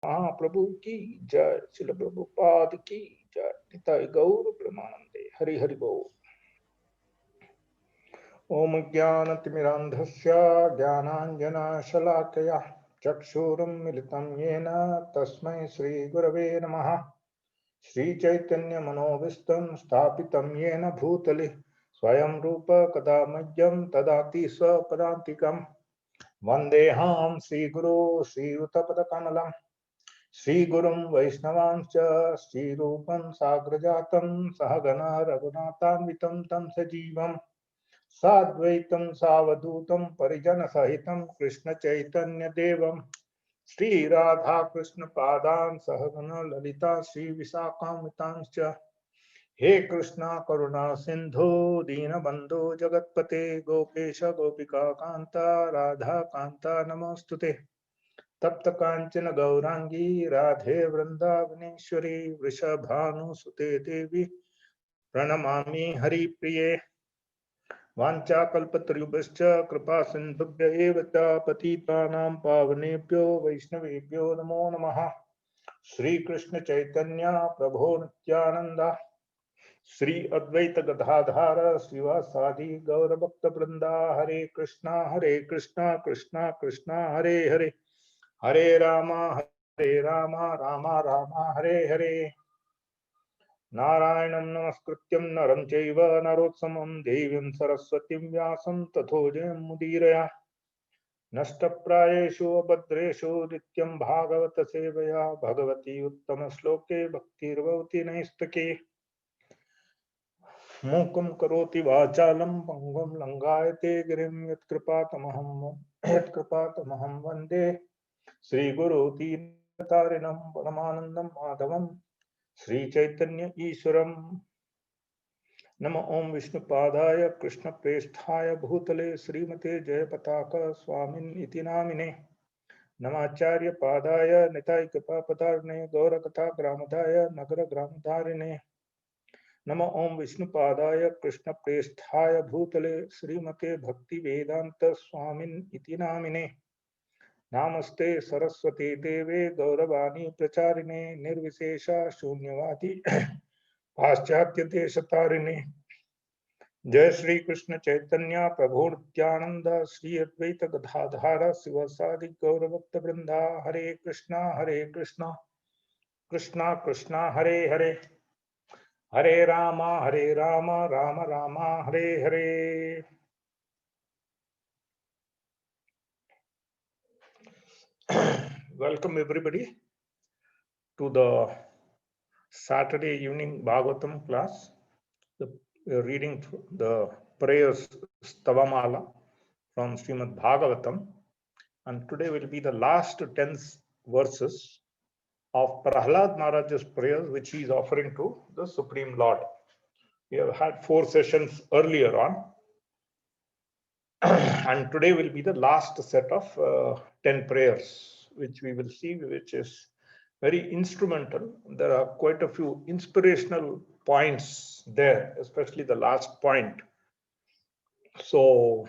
महाप्रभु की जय। श्रील प्रभुपाद की जय। निताय गौर प्रेमानंदे। हरि हरि बोल। ओम ज्ञानतिमिरान्धस्य ज्ञानाञ्जनशलाकया चक्षुरुन्मिलितं येन तस्मै श्रीगुरवे नमः। श्रीचैतन्यमनोभीष्टं स्थापितं येन भूतले स्वयं रूप कदा मह्यं ददाति स्वपदान्तिकम्। वन्देऽहं श्रीगुरो श्रीयुतपदकमलं श्रीगुरुं वैष्णवांश्च श्रीरूपं साग्रजातं सहगणा रघुनाथान्वितं तं सजीवम् साद्वैतं सावधूतं परिजनसहितं कृष्णचैतन्यदेवं श्रीराधाकृष्णपादान् सहगण ललिता श्रीविशाखान्वितांश्च। हे कृष्णा करुणा सिंधु दीनबंधु जगत्पते गोपेश गोपिका कांता राधा कांता नमोस्तुते। तप्त कांचन गौरांगी राधे वृंदावनेश्वरी वृषभानुसुते देवी प्रणमामि हरिप्रिये। वाञ्छाकल्पतरुभ्यश्च कृपा सिन्धुभ्य एव च पतितानां पावनेभ्यो वैष्णवेभ्यो नमो नमः। श्रीकृष्ण चैतन्य प्रभो नित्यानंद श्री अद्वैत गदाधर श्रीवासादि गौरभक्तवृंदा। हरे कृष्णा कृष्णा कृष्णा हरे हरे, हरे राम राम राम हरे हरे। नारायणं नमस्कृत्यं नरं चैव नरोत्तमं देवीं सरस्वतीं व्यासं ततो जयमुदीरया। नष्टप्रायेषु अभद्रेषु नित्यं भागवत सेवया भगवती उत्तमश्लोके भक्तिर्भवति नैष्टके। मूकं करोति वाचालं पङ्गुं लङ्घयते गिरिं यत्कृपातमहं वन्दे श्रीगुरो दीनतारिणं परमानन्दं माधवं श्रीचैतन्य ईश्वरम्। नमो ओम विष्णुपादाय कृष्णप्रेष्ठाय भूतले श्रीमते जयपताका स्वामिन् नामिने। नमाचार्य पादाय निताय कृपापदार्णे गौरकथा ग्रामदाय नगर ग्रामधारिणे। नमो ओम विष्णुपादाय कृष्णप्रेष्ठाय भूतले श्रीमते भक्ति वेदांत स्वामिन् नामिने। नामस्ते सरस्वती देवे गौरवाणी प्रचारिणे निर्विशेषा शून्यवादी पाश्चात्य देशतारिणे। जय श्री कृष्ण चैतन्य प्रभु नित्यानंद श्री अद्वैत गदाधर शिवसादि गौरभक्त वृंदा। हरे कृष्णा कृष्णा कृष्णा हरे हरे, हरे Ram Ram Ram Hare Hare. Welcome everybody to the Saturday evening Bhagavatam class. We are reading the prayers Stavamala from Srimad Bhagavatam, and today will be the last 10 verses of Prahlad Maharaj's prayers, which he is offering to the Supreme Lord. We have had 4 sessions earlier on, and today will be the last set of 10 prayers, which we will see, which is very instrumental. There are quite a few inspirational points there, especially the last point. So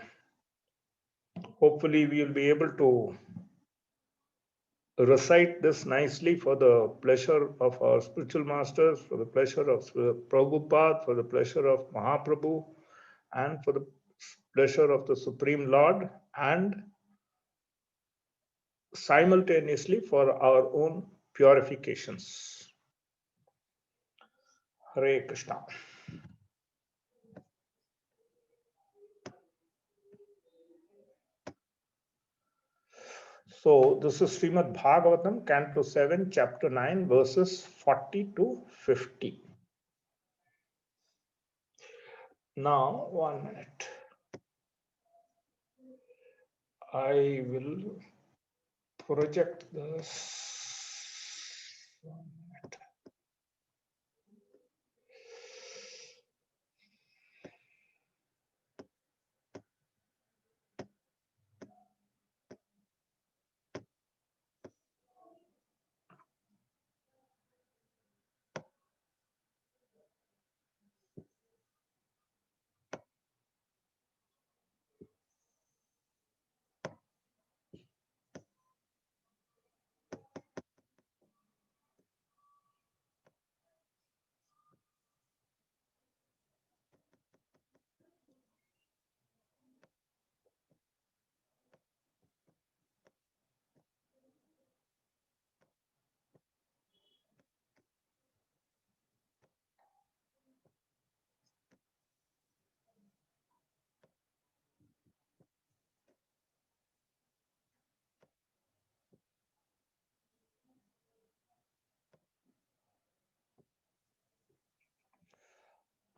hopefully we will be able to recite this nicely for the pleasure of our spiritual masters, for the pleasure of Prabhupada, for the pleasure of Mahaprabhu, and for the pleasure of the Supreme Lord, and simultaneously for our own purifications. Hare Krishna. So this is Srimad Bhagavatam, Canto 7, Chapter 9, verses 40 to 50. Now, 1 minute. I will project this. 1 minute.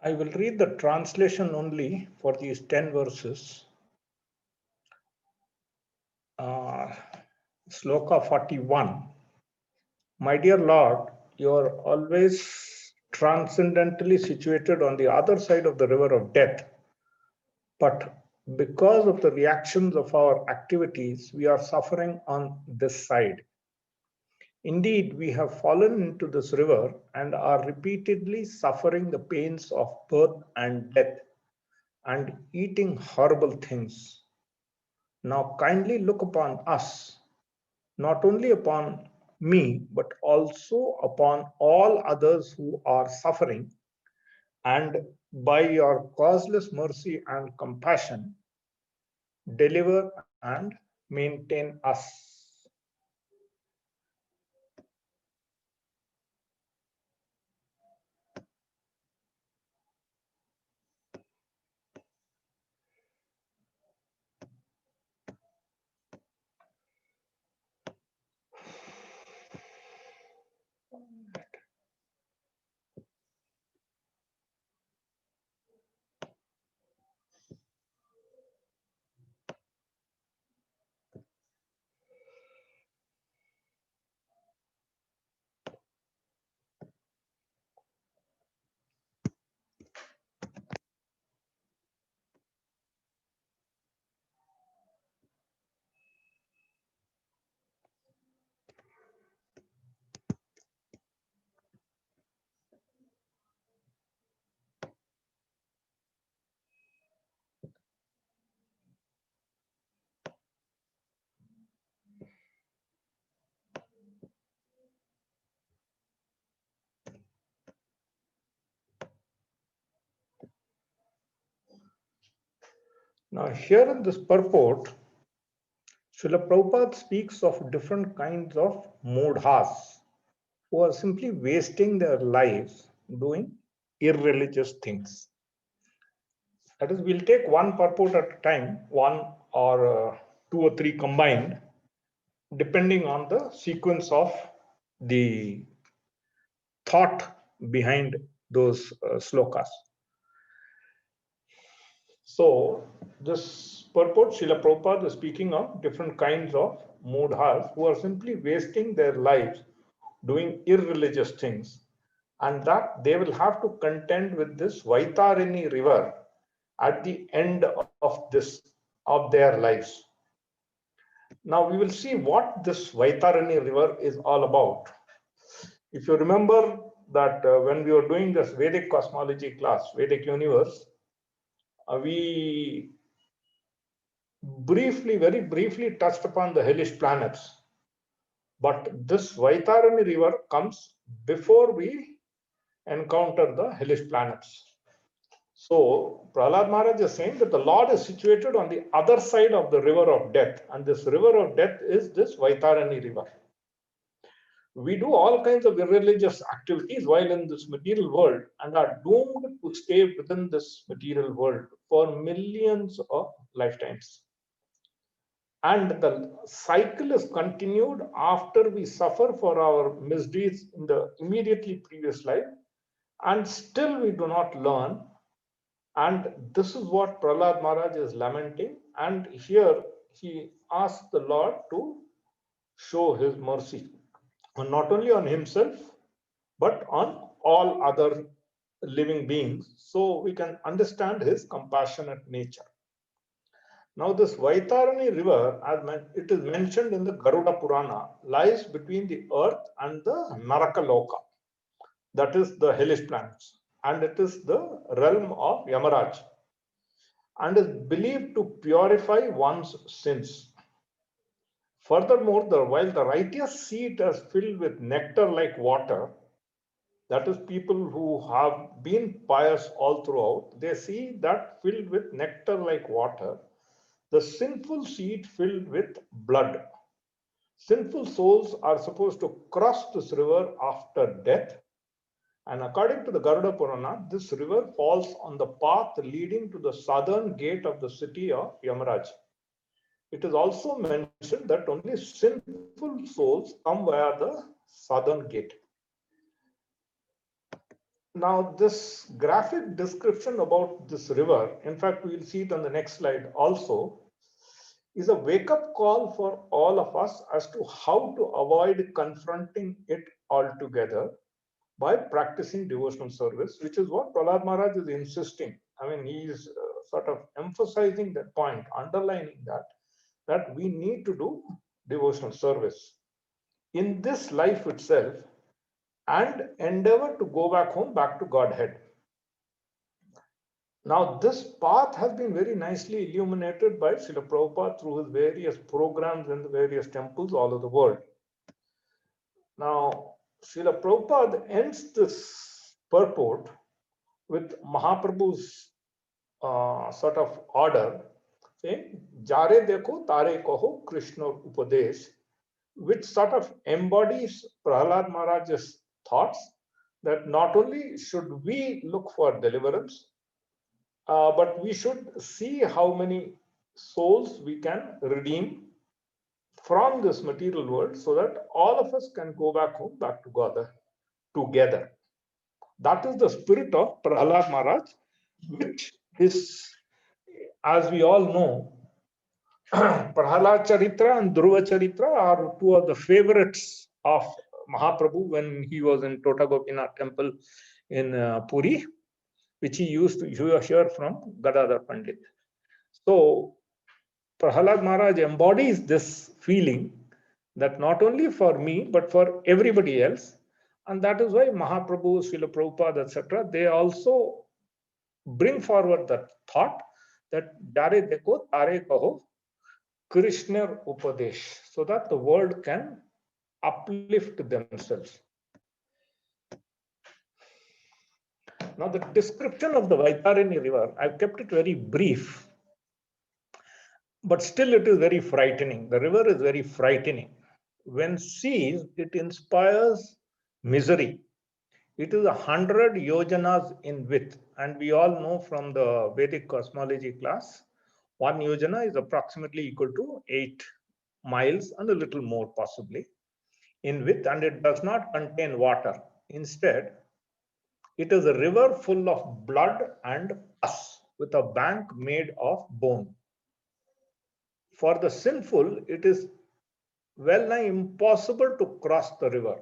I will read the translation only for these 10 verses. Sloka 41. My dear Lord, you are always transcendently situated on the other side of the river of death. But because of the reactions of our activities, we are suffering on this side. Indeed, we have fallen into this river and are repeatedly suffering the pains of birth and death and eating horrible things. Now kindly look upon us, not only upon me, but also upon all others who are suffering, and by your causeless mercy and compassion, deliver and maintain us. Now, here in this purport, Srila Prabhupada speaks of different kinds of mudhas who are simply wasting their lives doing irreligious things. That is, we'll take one purport at a time, one or two or three combined, depending on the sequence of the thought behind those slokas. So, this purport, Srila Prabhupada is speaking of different kinds of mudhas who are simply wasting their lives doing irreligious things, and that they will have to contend with this Vaitarini river at the end of their lives. Now we will see what this Vaitarini river is all about. If you remember that when we were doing this Vedic cosmology class, Vedic universe, we very briefly touched upon the hellish planets. But this Vaitarini river comes before we encounter the hellish planets. So Prahlad Maharaj is saying that the Lord is situated on the other side of the river of death, and this river of death is this Vaitarini river. We do all kinds of irreligious activities while in this material world and are doomed to stay within this material world for millions of lifetimes. And the cycle is continued after we suffer for our misdeeds in the immediately previous life, and still we do not learn. And this is what Prahlad Maharaj is lamenting. And here he asks the Lord to show his mercy, not only on himself, but on all other living beings, so we can understand his compassionate nature. Now, this Vaitarani river, as it is mentioned in the Garuda Purana, lies between the earth and the Narakaloka, that is the hellish planets, and it is the realm of Yamaraj, and is believed to purify one's sins. Furthermore, while the righteous see it as filled with nectar like water, that is, people who have been pious all throughout, they see that filled with nectar like water. The sinful see it filled with blood. Sinful souls are supposed to cross this river after death. And according to the Garuda Purana, this river falls on the path leading to the southern gate of the city of Yamaraj. It is also mentioned that only sinful souls come via the southern gate. Now, this graphic description about this river, in fact, we'll see it on the next slide also, is a wake-up call for all of us as to how to avoid confronting it altogether by practicing devotional service, which is what Prahlad Maharaj is insisting. I mean, he is sort of emphasizing that point, underlining that we need to do devotional service in this life itself and endeavor to go back home, back to Godhead. Now, this path has been very nicely illuminated by Srila Prabhupada through his various programs in the various temples all over the world. Now, Srila Prabhupada ends this purport with Mahaprabhu's sort of order, saying, Jare dekho, tare kaho, Krishna Upadesh, which sort of embodies Prahlad Maharaj's thoughts that not only should we look for deliverance, but we should see how many souls we can redeem from this material world so that all of us can go back home, back to God together. That is the spirit of Prahlad Maharaj, which is, as we all know, Prahlad Charitra and Dhruva Charitra are two of the favorites of Mahaprabhu when he was in Tota Gopinath temple in Puri, which he used to hear from Gadadhar Pandit. So Prahlad Maharaj embodies this feeling that not only for me, but for everybody else. And that is why Mahaprabhu, Srila Prabhupada, etc., they also bring forward that thought that Jare dekho, tare kaho, Krishna Upadesh, so that the world can uplift themselves. Now, the description of the Vaitarini river, I've kept it very brief, but still it is very frightening. The river is very frightening. When seized, it inspires misery. It is 100 yojanas in width, and we all know from the Vedic cosmology class, 1 yojana is approximately equal to 8 miles and a little more possibly in width, and it does not contain water. Instead, it is a river full of blood and pus with a bank made of bone. For the sinful, it is well nigh impossible to cross the river.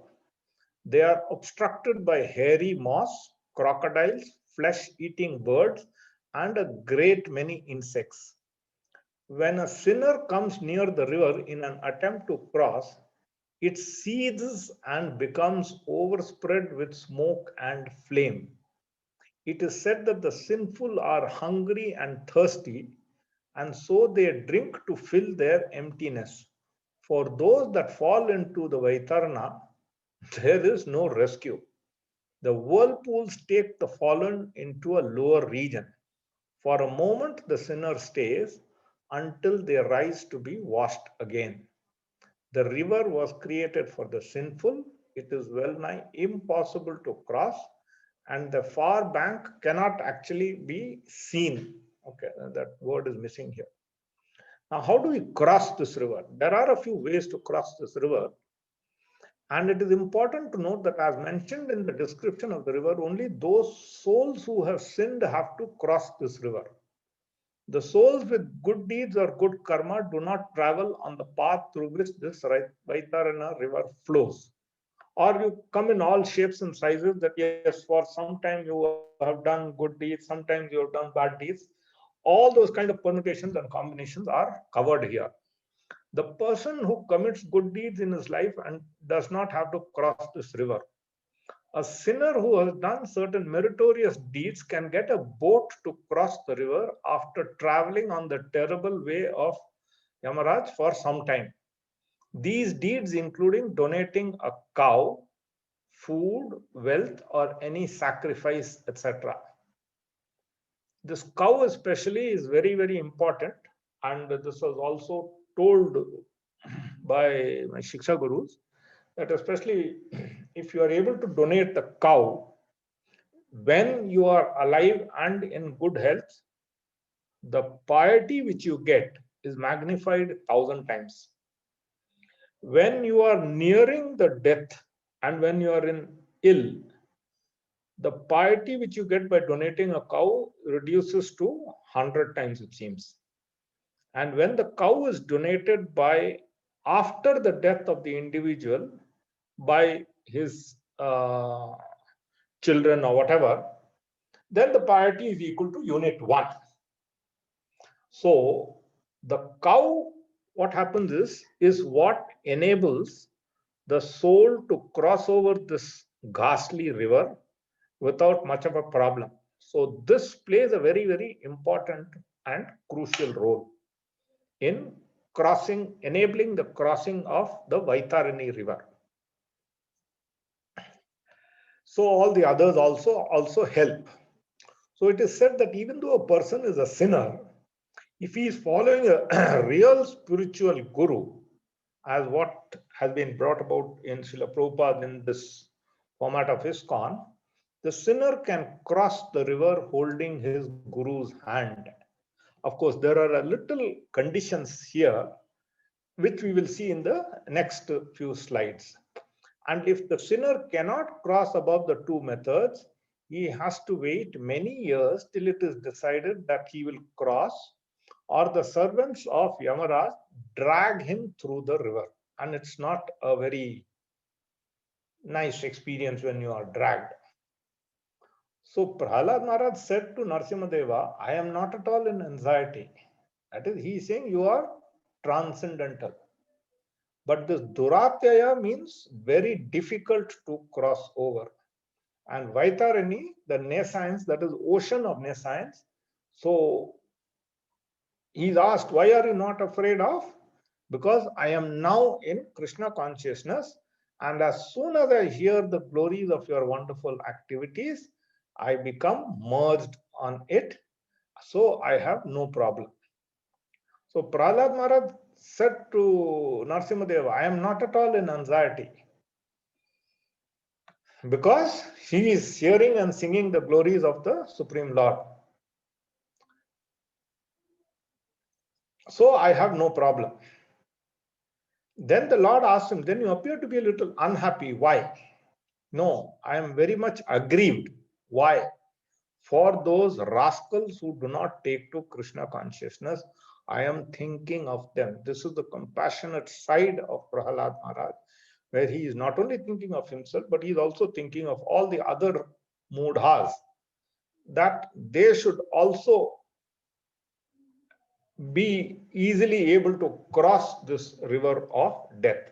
They are obstructed by hairy moss, crocodiles, flesh-eating birds, and a great many insects. When a sinner comes near the river in an attempt to cross, it seethes and becomes overspread with smoke and flame. It is said that the sinful are hungry and thirsty, and so they drink to fill their emptiness. For those that fall into the Vaitarna, there is no rescue. The whirlpools take the fallen into a lower region. For a moment, the sinner stays until they rise to be washed again. The river was created for the sinful. It is well nigh impossible to cross, and the far bank cannot actually be seen. Okay, that word is missing here. Now, how do we cross this river? There are a few ways to cross this river. And it is important to note that, as mentioned in the description of the river, only those souls who have sinned have to cross this river. The souls with good deeds or good karma do not travel on the path through which this Vaitarana river flows. Or you come in all shapes and sizes that, yes, for some time you have done good deeds, sometimes you have done bad deeds. All those kind of permutations and combinations are covered here. The person who commits good deeds in his life and does not have to cross this river. A sinner who has done certain meritorious deeds can get a boat to cross the river after traveling on the terrible way of Yamaraj for some time. These deeds including donating a cow, food, wealth, or any sacrifice, etc. This cow especially is very, very important, and this was also told by my Shiksha Gurus, that especially if you are able to donate the cow when you are alive and in good health, the piety which you get is magnified 1,000 times. When you are nearing the death and when you are in ill, the piety which you get by donating a cow reduces to 100 times, it seems. And when the cow is donated by after the death of the individual by his children or whatever, then the piety is equal to unit 1. So the cow, what happens is what enables the soul to cross over this ghastly river without much of a problem. So this plays a very, very important and crucial role in crossing, enabling the crossing of the Vaitarini river. So all the others also help. So it is said that even though a person is a sinner, if he is following a real spiritual guru, as what has been brought about in Srila Prabhupada in this format of ISKCON, the sinner can cross the river holding his guru's hand. Of course, there are a little conditions here, which we will see in the next few slides. And if the sinner cannot cross above the two methods, he has to wait many years till it is decided that he will cross, or the servants of Yamaraj drag him through the river. And it's not a very nice experience when you are dragged. So Prahlad Maharaj said to Narasimhadeva, I am not at all in anxiety. That is, he is saying you are transcendental. But this Duratyaya means very difficult to cross over. And Vaitarini, the nescience, that is ocean of nescience. So he's asked, why are you not afraid of? Because I am now in Krishna consciousness. And as soon as I hear the glories of your wonderful activities, I become merged on it. So I have no problem. So Prahlad Maharaj said to Narasimhadeva, I am not at all in anxiety, because he is hearing and singing the glories of the Supreme Lord. So I have no problem. Then the Lord asked him, then you appear to be a little unhappy. Why? No, I am very much aggrieved. Why? For those rascals who do not take to Krishna consciousness, I am thinking of them. This is the compassionate side of Prahlad Maharaj, where he is not only thinking of himself, but he is also thinking of all the other mudhas, that they should also be easily able to cross this river of death.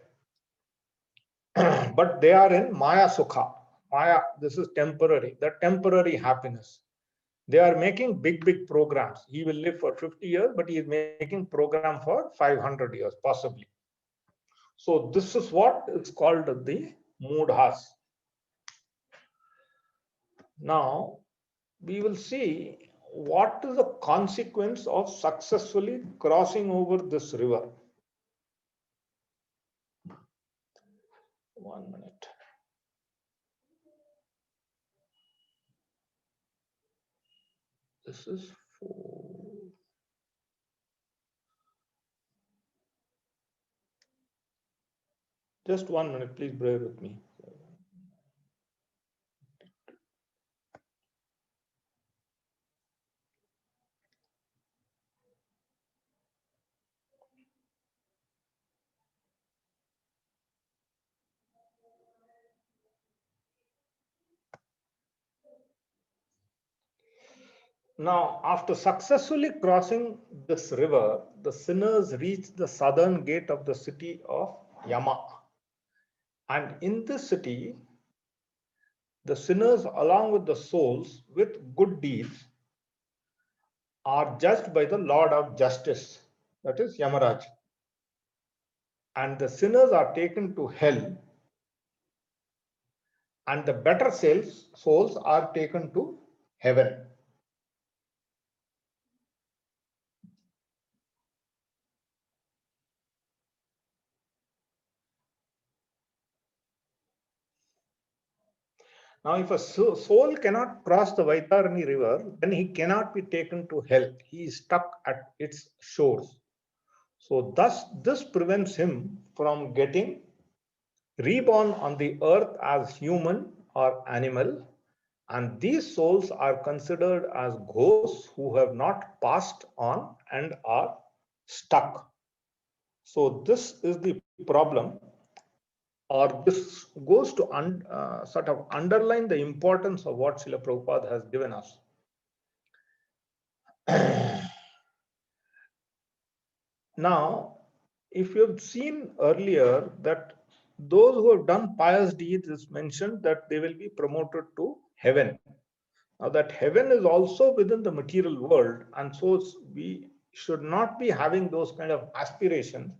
But they are in Maya Sukha. Maya, this is temporary, the temporary happiness. They are making big programs. He will live for 50 years, but he is making program for 500 years, possibly. So this is what is called the mudhas. Now, we will see what is the consequence of successfully crossing over this river. 1 minute. This is 4. Just 1 minute, please bear with me. Now, after successfully crossing this river, the sinners reach the southern gate of the city of Yama. And in this city, the sinners, along with the souls with good deeds, are judged by the Lord of Justice, that is Yamaraj. And the sinners are taken to hell, and the better souls are taken to heaven. Now, if a soul cannot cross the Vaitarini river, then he cannot be taken to hell. He is stuck at its shores. So thus, this prevents him from getting reborn on the earth as human or animal, And these souls are considered as ghosts who have not passed on and are stuck. So this is the problem, or this goes to sort of underline the importance of what Srila Prabhupada has given us. Now, if you have seen earlier that those who have done pious deeds is mentioned that they will be promoted to heaven. Now that heaven is also within the material world, and so we should not be having those kind of aspirations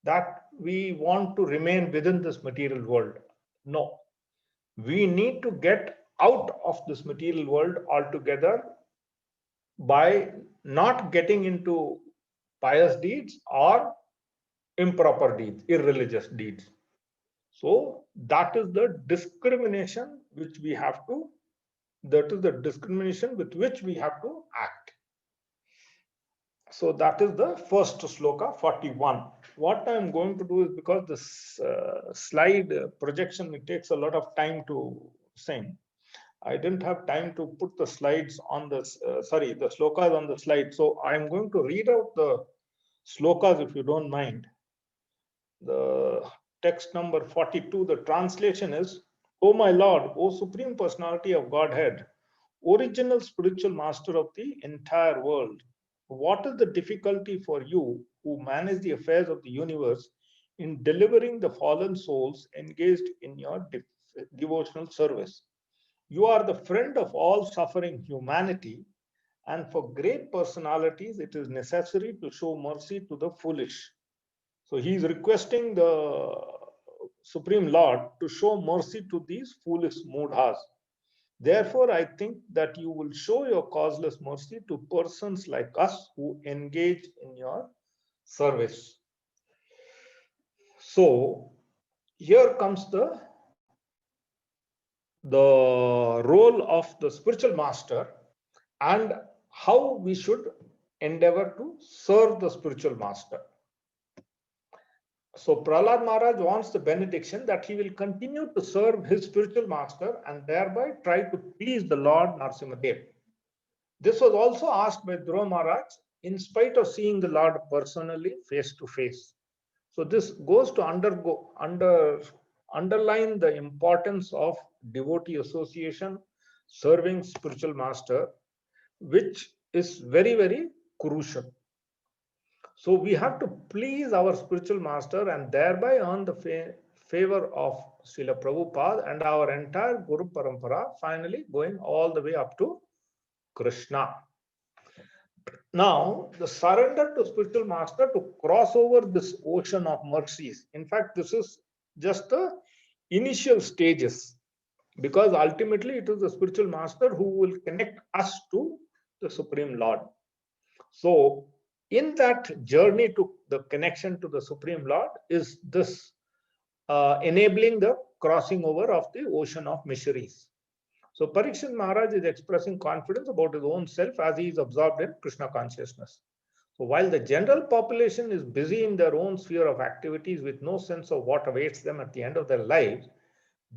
that we want to remain within this material world. No, we need to get out of this material world altogether by not getting into pious deeds or improper deeds, irreligious deeds. So that is the discrimination which we have to, that is the discrimination with which we have to act. So that is the first sloka 41. What I am going to do is, because this slide projection, it takes a lot of time to sing. I didn't have time to put the slides on the, the slokas on the slide. So I'm going to read out the slokas if you don't mind. The text number 42, the translation is, O my Lord, O Supreme Personality of Godhead, original spiritual master of the entire world, what is the difficulty for you who manage the affairs of the universe in delivering the fallen souls engaged in your devotional service? You are the friend of all suffering humanity, and for great personalities, it is necessary to show mercy to the foolish. So he is requesting the Supreme Lord to show mercy to these foolish mudhas. Therefore, I think that you will show your causeless mercy to persons like us who engage in your service. So here comes the role of the spiritual master and how we should endeavor to serve the spiritual master. So Prahlad Maharaj wants the benediction that he will continue to serve his spiritual master and thereby try to please the Lord Narasimhadev. This was also asked by Dhruva Maharaj in spite of seeing the Lord personally face to face. So this goes to underline the importance of devotee association, serving spiritual master, which is very, very crucial. So we have to please our spiritual master and thereby earn the favor of Srila Prabhupada and our entire Guru Parampara, finally going all the way up to Krishna. Now, the surrender to spiritual master to cross over this ocean of mercies. In fact, this is just the initial stages, because ultimately it is the spiritual master who will connect us to the Supreme Lord. So in that journey to the connection to the Supreme Lord is this enabling the crossing over of the ocean of miseries. So Parikshit Maharaj is expressing confidence about his own self as he is absorbed in Krishna consciousness. So while the general population is busy in their own sphere of activities with no sense of what awaits them at the end of their lives,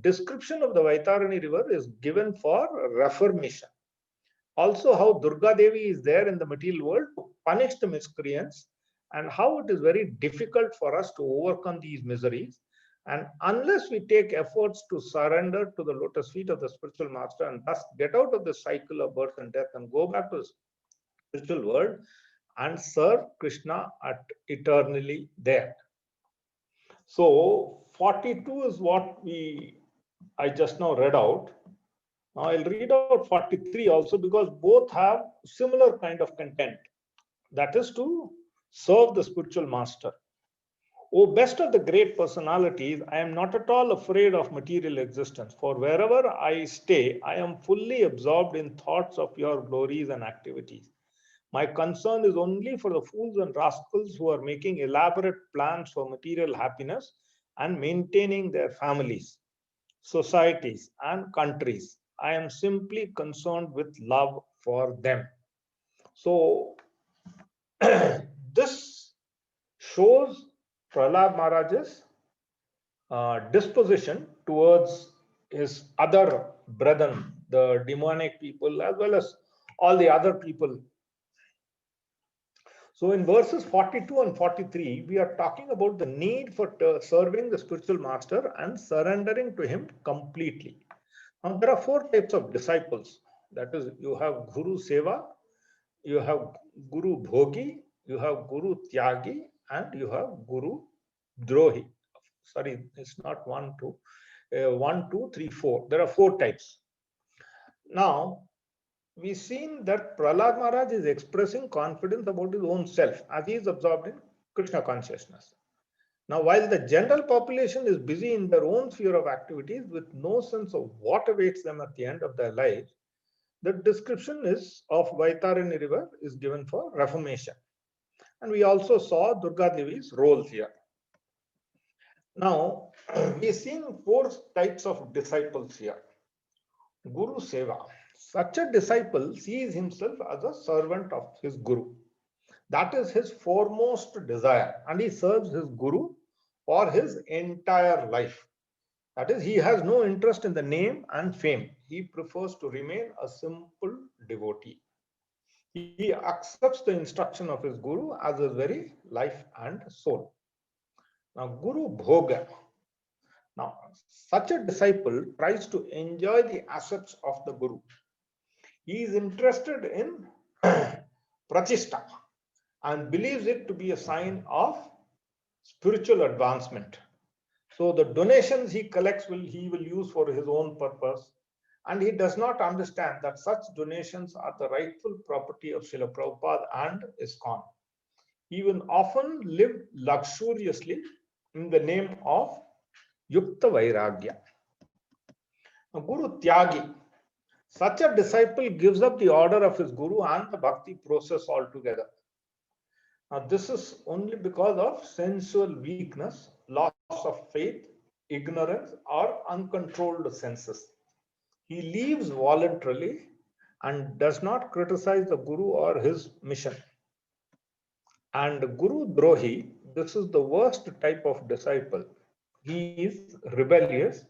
description of the Vaitarani river is given for reformation. Also, how Durga Devi is there in the material world to punish the miscreants, and how it is very difficult for us to overcome these miseries. And unless we take efforts to surrender to the lotus feet of the spiritual master and thus get out of the cycle of birth and death and go back to the spiritual world and serve Krishna at eternally there. So 42 is what I just now read out. Now I'll read out 43 also, because both have similar kind of content. That is to serve the spiritual master. O best of the great personalities, I am not at all afraid of material existence, for wherever I stay, I am fully absorbed in thoughts of your glories and activities. My concern is only for the fools and rascals who are making elaborate plans for material happiness and maintaining their families, societies, and countries. I am simply concerned with love for them. So this shows Prahlad Maharaj's disposition towards his other brethren, the demonic people, as well as all the other people. So in verses 42 and 43, we are talking about the need for serving the spiritual master and surrendering to him completely. Now, there are four types of disciples. That is, you have Guru Seva, you have Guru Bhogi, you have Guru Tyagi, and you have Guru Drohi. Sorry, it's not 1, 2. 1, 2, 3, 4. There are four types. Now, we've seen that Prahlad Maharaj is expressing confidence about his own self as he is absorbed in Krishna consciousness. Now, while the general population is busy in their own sphere of activities with no sense of what awaits them at the end of their lives, the description is of Vaitarani river is given for reformation. And we also saw Durga Devi's role here. Now, we're seeing four types of disciples here. Guru Seva. Such a disciple sees himself as a servant of his Guru. That is his foremost desire, and he serves his Guru for his entire life. That is, he has no interest in the name and fame. He prefers to remain a simple devotee. He accepts the instruction of his Guru as his very life and soul. Now, Guru Bhoga. Now, such a disciple tries to enjoy the assets of the Guru. He is interested in Pratishta and believes it to be a sign of spiritual advancement. So the donations he collects he will use for his own purpose, and he does not understand that such donations are the rightful property of Srila Prabhupada and ISKCON. He will often live luxuriously in the name of Yukta Vairagya. Now, Guru Tyagi. Such a disciple gives up the order of his Guru and the bhakti process altogether. Now, this is only because of sensual weakness, loss of faith, ignorance, or uncontrolled senses. He leaves voluntarily and does not criticize the Guru or his mission. And Guru Drohi, this is the worst type of disciple. He is rebellious,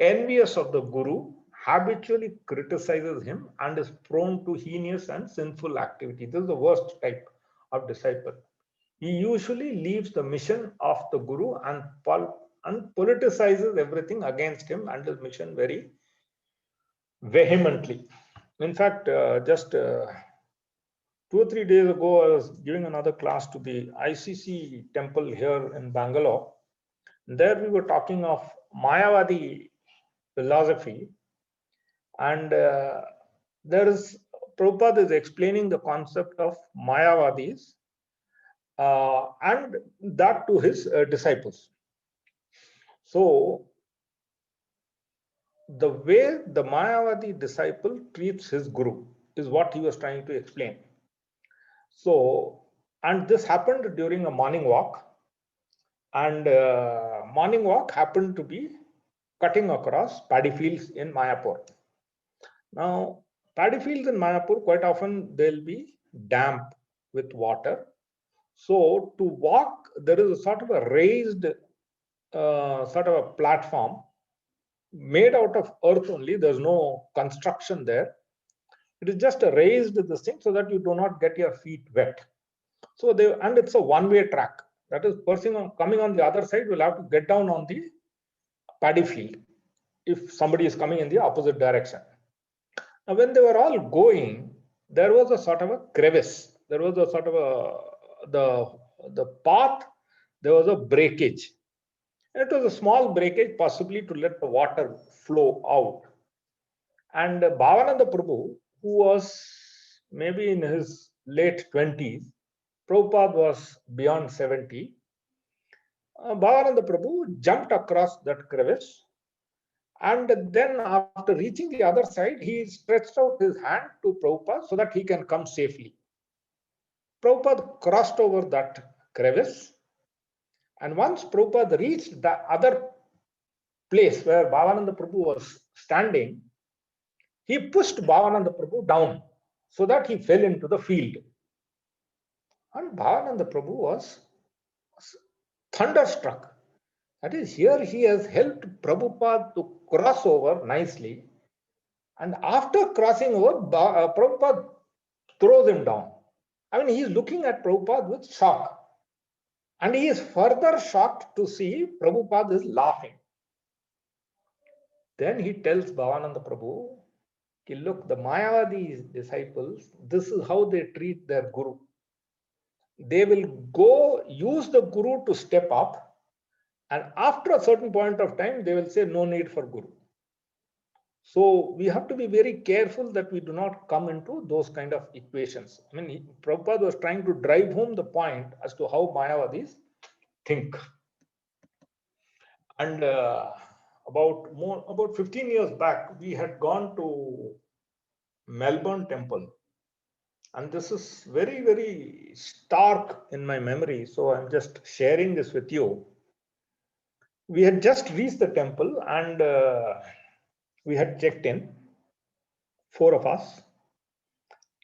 envious of the Guru, habitually criticizes him, and is prone to heinous and sinful activity. This is the worst type of disciple. He usually leaves the mission of the Guru and politicizes everything against him and his mission very vehemently. In fact, just 2 or 3 days ago, I was giving another class to the ICC temple here in Bangalore. There we were talking of Mayavadi philosophy, and Prabhupada is explaining the concept of Mayavadis and that to his disciples. So the way the Mayavadi disciple treats his Guru is what he was trying to explain. So, and this happened during a morning walk, and morning walk happened to be cutting across paddy fields in Mayapur. Now, paddy fields in Mayapur, quite often they'll be damp with water. So to walk, there is a sort of a raised sort of a platform made out of earth only. There's no construction there. It is just a raised this thing so that you do not get your feet wet. So and it's a one-way track. That is, person coming on the other side will have to get down on the paddy field if somebody is coming in the opposite direction. Now, when they were all going, there was a sort of a crevice. There was a sort of the path. There was a breakage. It was a small breakage, possibly to let the water flow out. And Bhavananda Prabhu, who was maybe in his late 20s, Prabhupada was beyond 70. Bhavananda Prabhu jumped across that crevice, and then after reaching the other side, he stretched out his hand to Prabhupada so that he can come safely. Prabhupada crossed over that crevice, and once Prabhupada reached the other place where Bhavananda Prabhu was standing, he pushed Bhavananda Prabhu down so that he fell into the field. And Bhavananda Prabhu was thunderstruck. That is, here he has helped Prabhupada to cross over nicely. And after crossing over, Prabhupada throws him down. I mean, he is looking at Prabhupada with shock. And he is further shocked to see Prabhupada is laughing. Then he tells Bhavananda Prabhu, look, the Mayavadi disciples, this is how they treat their Guru. They will go use the Guru to step up, and after a certain point of time, they will say no need for Guru. So we have to be very careful that we do not come into those kind of equations. I mean, Prabhupada was trying to drive home the point as to how Mayavadis think. And about 15 years back, we had gone to Melbourne Temple. And this is very, very stark in my memory. So I'm just sharing this with you. We had just reached the temple and we had checked in, 4 of us.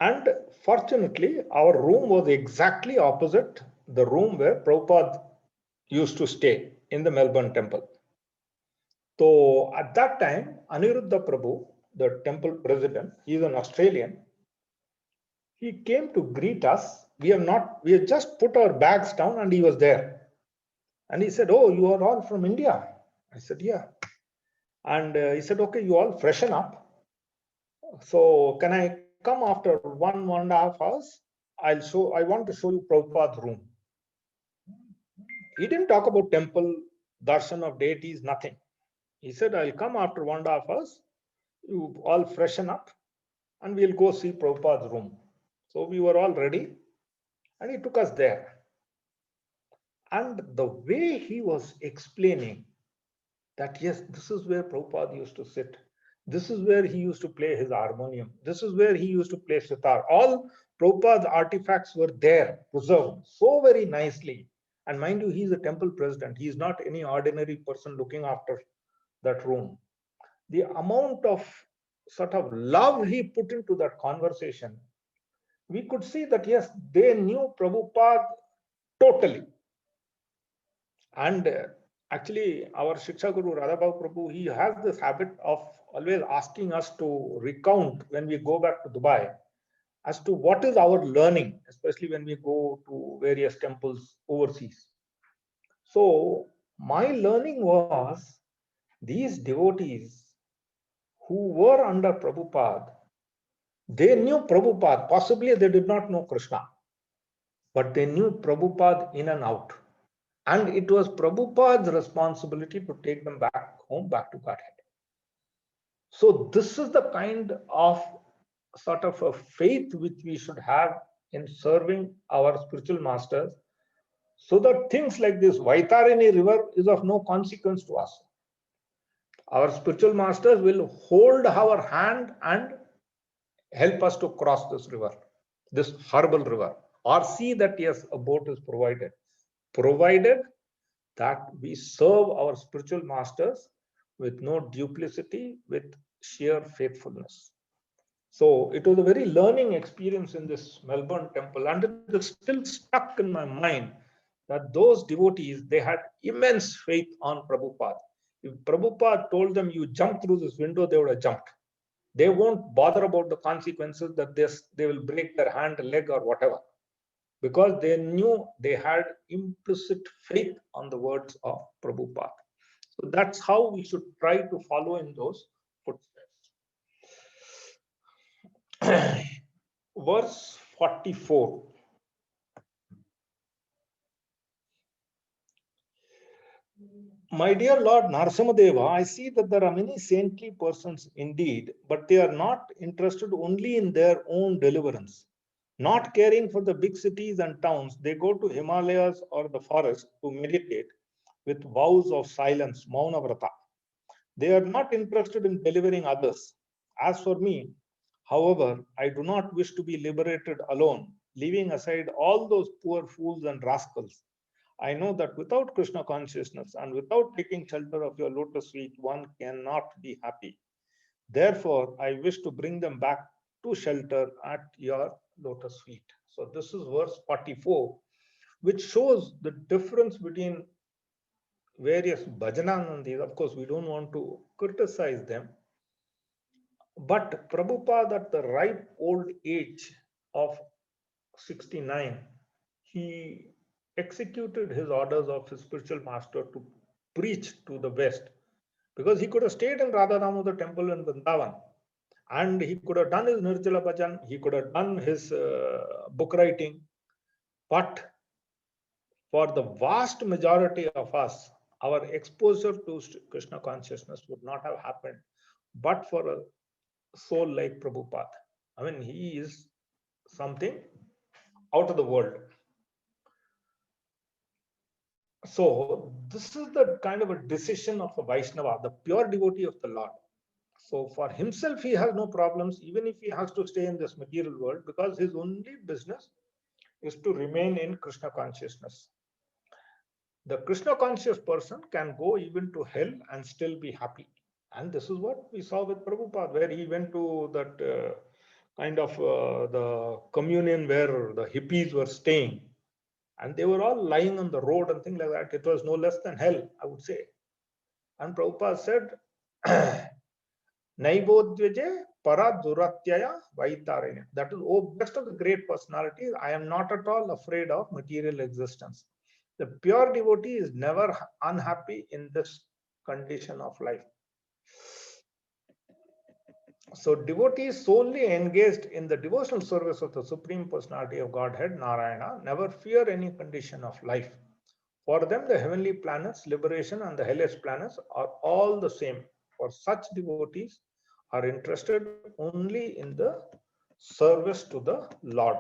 And fortunately, our room was exactly opposite the room where Prabhupada used to stay in the Melbourne temple. So at that time, Aniruddha Prabhu, the temple president, he is an Australian. He came to greet us. We had just put our bags down and he was there. And he said, "Oh, you are all from India?" I said, "Yeah." And he said, "Okay, you all freshen up. So can I come after 1.5 hours? I want to show you Prabhupada's room." He didn't talk about temple, darshan of deities, nothing. He said, "I'll come after 1.5 hours. You all freshen up and we'll go see Prabhupada's room." So we were all ready and he took us there. And the way he was explaining that, yes, this is where Prabhupada used to sit. This is where he used to play his harmonium. This is where he used to play sitar. All Prabhupada's artifacts were there, preserved so very nicely. And mind you, he's a temple president. He's not any ordinary person looking after that room. The amount of sort of love he put into that conversation, we could see that, yes, they knew Prabhupada totally. And actually, our Shiksha Guru Radhabhav Prabhu, he has this habit of always asking us to recount when we go back to Dubai as to what is our learning, especially when we go to various temples overseas. So my learning was these devotees who were under Prabhupada, they knew Prabhupada. Possibly they did not know Krishna, but they knew Prabhupada in and out. And it was Prabhupada's responsibility to take them back home, back to Godhead. So this is the kind of sort of a faith which we should have in serving our spiritual masters, so that things like this Vaitarini river is of no consequence to us. Our spiritual masters will hold our hand and help us to cross this river, this horrible river, or see that, yes, a boat is provided that we serve our spiritual masters with no duplicity, with sheer faithfulness. So it was a very learning experience in this Melbourne temple, and it is still stuck in my mind that those devotees, they had immense faith on Prabhupada. If Prabhupada told them, "You jump through this window," they would have jumped. They won't bother about the consequences, that they will break their hand, leg, or whatever, because they knew they had implicit faith on the words of Prabhupada. So that's how we should try to follow in those footsteps. Verse 44. My dear Lord Narasimhadeva, I see that there are many saintly persons indeed, but they are not interested only in their own deliverance. Not caring for the big cities and towns, they go to Himalayas or the forest to meditate with vows of silence, Mauna Vrata. They are not interested in delivering others. As for me, however, I do not wish to be liberated alone, leaving aside all those poor fools and rascals. I know that without Krishna consciousness and without taking shelter of your lotus feet, one cannot be happy. Therefore, I wish to bring them back to shelter at your lotus feet. So this is verse 44, which shows the difference between various bhajanandis. Of course, we don't want to criticize them. But Prabhupada, at the ripe old age of 69, he executed his orders of his spiritual master to preach to the West, because he could have stayed in Radha Damodar temple in Vrindavan and he could have done his Nirjala Bhajan, he could have done his book writing. But for the vast majority of us, our exposure to Krishna consciousness would not have happened but for a soul like Prabhupada. I mean, he is something out of the world. So this is the kind of a decision of a Vaishnava, the pure devotee of the Lord. So for himself, he has no problems, even if he has to stay in this material world, because his only business is to remain in Krishna consciousness. The Krishna conscious person can go even to hell and still be happy. And this is what we saw with Prabhupada, where he went to that kind of the communion where the hippies were staying. And they were all lying on the road and things like that. It was no less than hell, I would say. And Prabhupada said, Naibodhyaje para duratyaya vaitaranya. That is, oh, best of the great personalities, I am not at all afraid of material existence. The pure devotee is never unhappy in this condition of life. So devotees solely engaged in the devotional service of the Supreme Personality of Godhead, Narayana, never fear any condition of life. For them, the heavenly planets, liberation, and the hellish planets are all the same. For such devotees are interested only in the service to the Lord.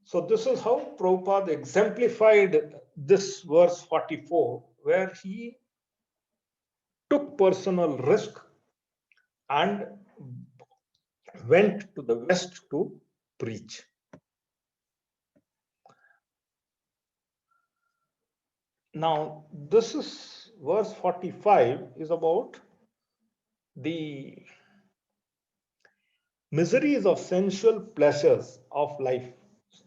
So this is how Prabhupada exemplified this verse 44, where he took personal risk and went to the West to preach. Now, this is verse 45 is about the miseries of sensual pleasures of life.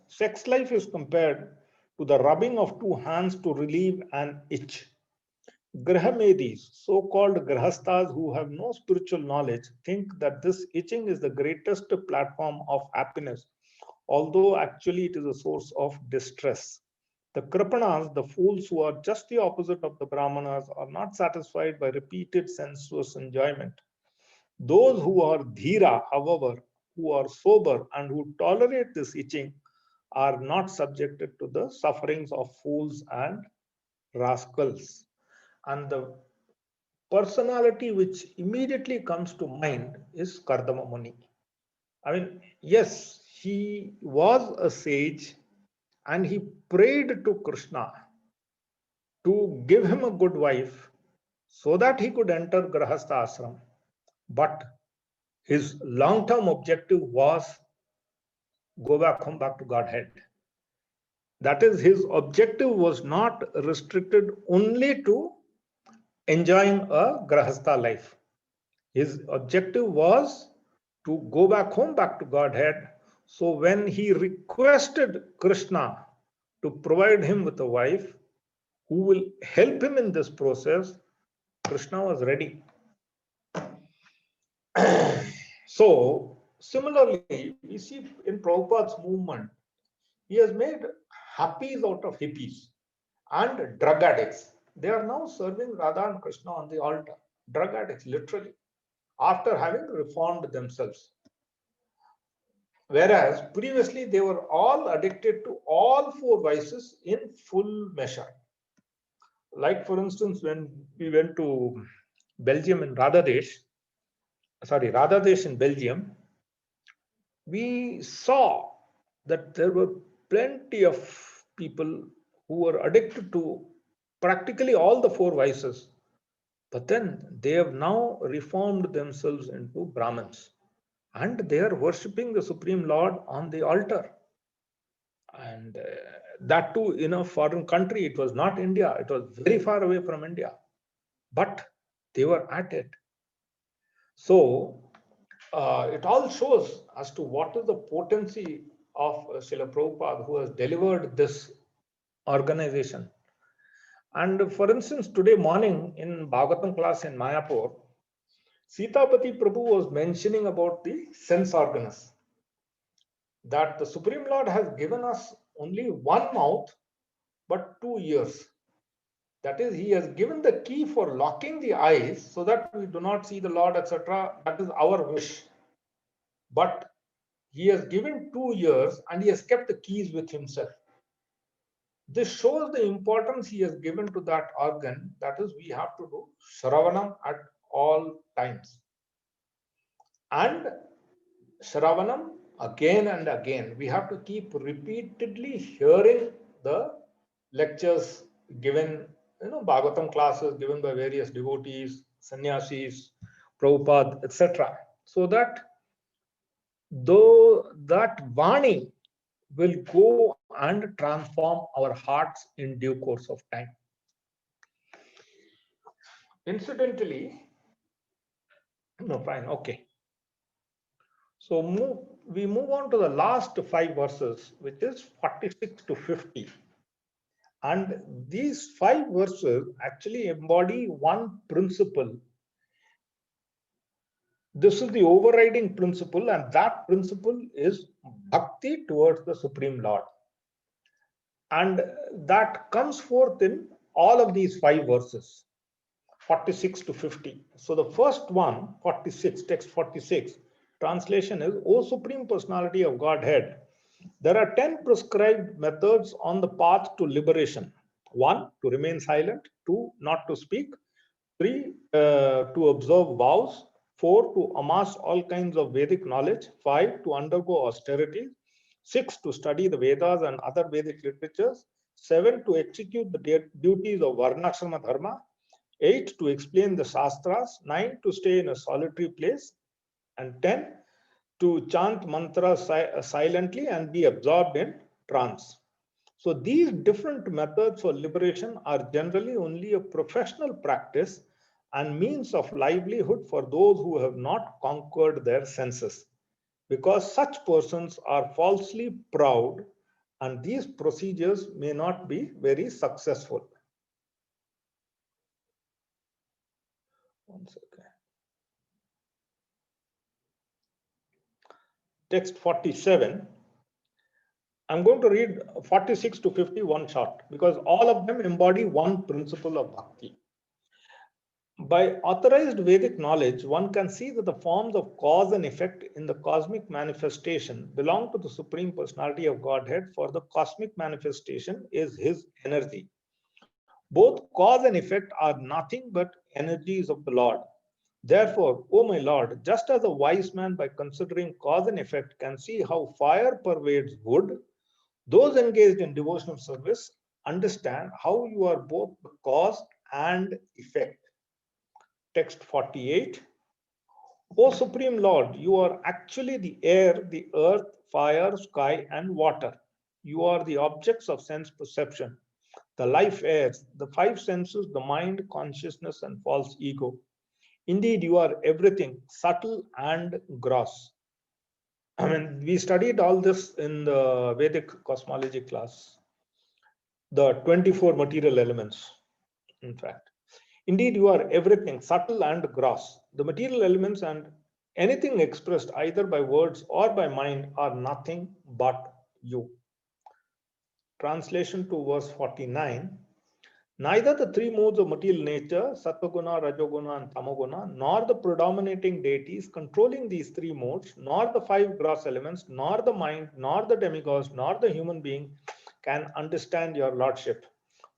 Sex life is compared to the rubbing of two hands to relieve an itch. Grahamedis, so-called grahastas who have no spiritual knowledge, think that this itching is the greatest platform of happiness, although actually it is a source of distress. The Kripanas, the fools who are just the opposite of the Brahmanas, are not satisfied by repeated sensuous enjoyment. Those who are dhira, however, who are sober and who tolerate this itching, are not subjected to the sufferings of fools and rascals. And the personality which immediately comes to mind is Kardama Muni. I mean, yes, he was a sage and he prayed to Krishna to give him a good wife so that he could enter Grahastha ashram. But his long-term objective was go back home, back to Godhead. That is, his objective was not restricted only to enjoying a Grahastha life. His objective was to go back home, back to Godhead. So when he requested Krishna to provide him with a wife who will help him in this process, Krishna was ready. So similarly, we see in Prabhupada's movement, he has made happies out of hippies and drug addicts. They are now serving Radha and Krishna on the altar. Drug addicts, literally, after having reformed themselves. Whereas previously they were all addicted to all four vices in full measure. Like, for instance, when we went to Belgium in Radhadesh in Belgium, we saw that there were plenty of people who were addicted to practically all the four vices. But then they have now reformed themselves into Brahmins and they are worshipping the Supreme Lord on the altar. And that too in a foreign country. It was not India. It was very far away from India. But they were at it. So it all shows as to what is the potency of Srila Prabhupada, who has delivered this organization. And for instance, today morning in Bhagavatam class in Mayapur, Sitapati Prabhu was mentioning about the sense organs, that the Supreme Lord has given us only one mouth but 2 ears. That is, he has given the key for locking the eyes so that we do not see the Lord, etc. That is our wish. But he has given 2 ears and he has kept the keys with himself. This shows the importance he has given to that organ. That is, we have to do Shravanam at all times. And Shravanam again and again. We have to keep repeatedly hearing the lectures given, Bhagavatam classes given by various devotees, sannyasis, Prabhupada, etc. So that though that Vani will go and transform our hearts in due course of time. Incidentally, no, fine, okay. So we move on to the last 5 verses, which is 46 to 50. And these 5 verses actually embody one principle. This is the overriding principle, and that principle is bhakti towards the Supreme Lord. And that comes forth in all of these 5 verses, 46 to 50. So the first one, 46, text 46, translation is, O Supreme Personality of Godhead, there are 10 prescribed methods on the path to liberation. 1, to remain silent. 2, not to speak. 3, to observe vows. 4, to amass all kinds of Vedic knowledge. 5, to undergo austerities. 6, to study the Vedas and other Vedic literatures. 7, to execute the duties of Varnashrama Dharma. 8, to explain the Shastras. 9, to stay in a solitary place. And 10, to chant mantras silently and be absorbed in trance. So these different methods for liberation are generally only a professional practice and means of livelihood for those who have not conquered their senses, because such persons are falsely proud and these procedures may not be very successful. One second. Text 47. I'm going to read 46 to 50 one shot because all of them embody one principle of bhakti. By authorized Vedic knowledge, one can see that the forms of cause and effect in the cosmic manifestation belong to the Supreme Personality of Godhead, for the cosmic manifestation is his energy. Both cause and effect are nothing but energies of the Lord. Therefore, O my Lord, just as a wise man by considering cause and effect can see how fire pervades wood, those engaged in devotional service understand how you are both the cause and effect. Text 48. O Supreme Lord, you are actually the air, the earth, fire, sky, and water. You are the objects of sense perception, the life airs, the 5 senses, the mind, consciousness, and false ego. Indeed, you are everything, subtle and gross. I mean, we studied all this in the Vedic cosmology class, the 24 material elements, in fact. Indeed, you are everything, subtle and gross. The material elements and anything expressed either by words or by mind are nothing but you. Translation to verse 49. Neither the 3 modes of material nature, Sattva-guna, Rajoguna, and Tamoguna, nor the predominating deities controlling these 3 modes, nor the 5 gross elements, nor the mind, nor the demigods, nor the human being can understand your lordship,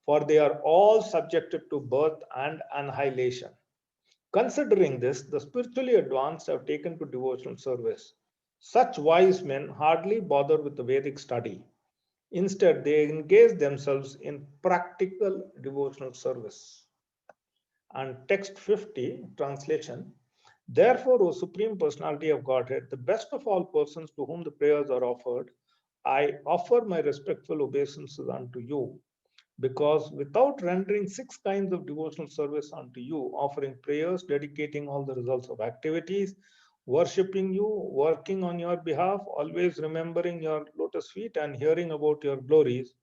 for they are all subjected to birth and annihilation. Considering this, the spiritually advanced have taken to devotional service. Such wise men hardly bother with the Vedic study. Instead, they engage themselves in practical devotional service. And text 50, translation. Therefore, O Supreme Personality of Godhead, the best of all persons to whom the prayers are offered, I offer my respectful obeisances unto you, because without rendering 6 kinds of devotional service unto you, offering prayers, dedicating all the results of activities, worshipping you, working on your behalf, always remembering your lotus feet and hearing about your glories,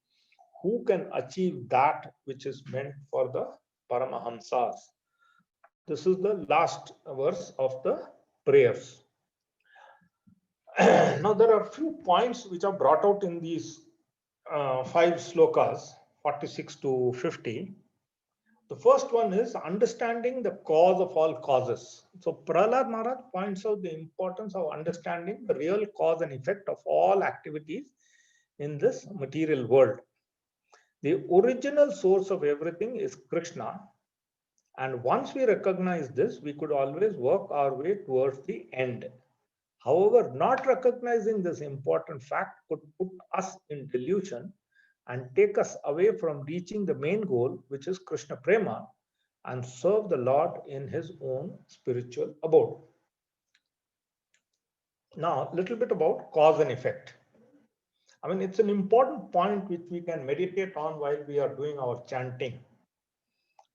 who can achieve that which is meant for the Paramahamsas. This is the last verse of the prayers. Now there are few points which are brought out in these 5 slokas, 46 to 50. The first one is understanding the cause of all causes. So Prahlad Maharaj points out the importance of understanding the real cause and effect of all activities in this material world. The original source of everything is Krishna. And once we recognize this, we could always work our way towards the end. However, not recognizing this important fact could put us in delusion and take us away from reaching the main goal, which is Krishna Prema, and serve the Lord in his own spiritual abode. Now, a little bit about cause and effect. I mean, it's an important point which we can meditate on while we are doing our chanting.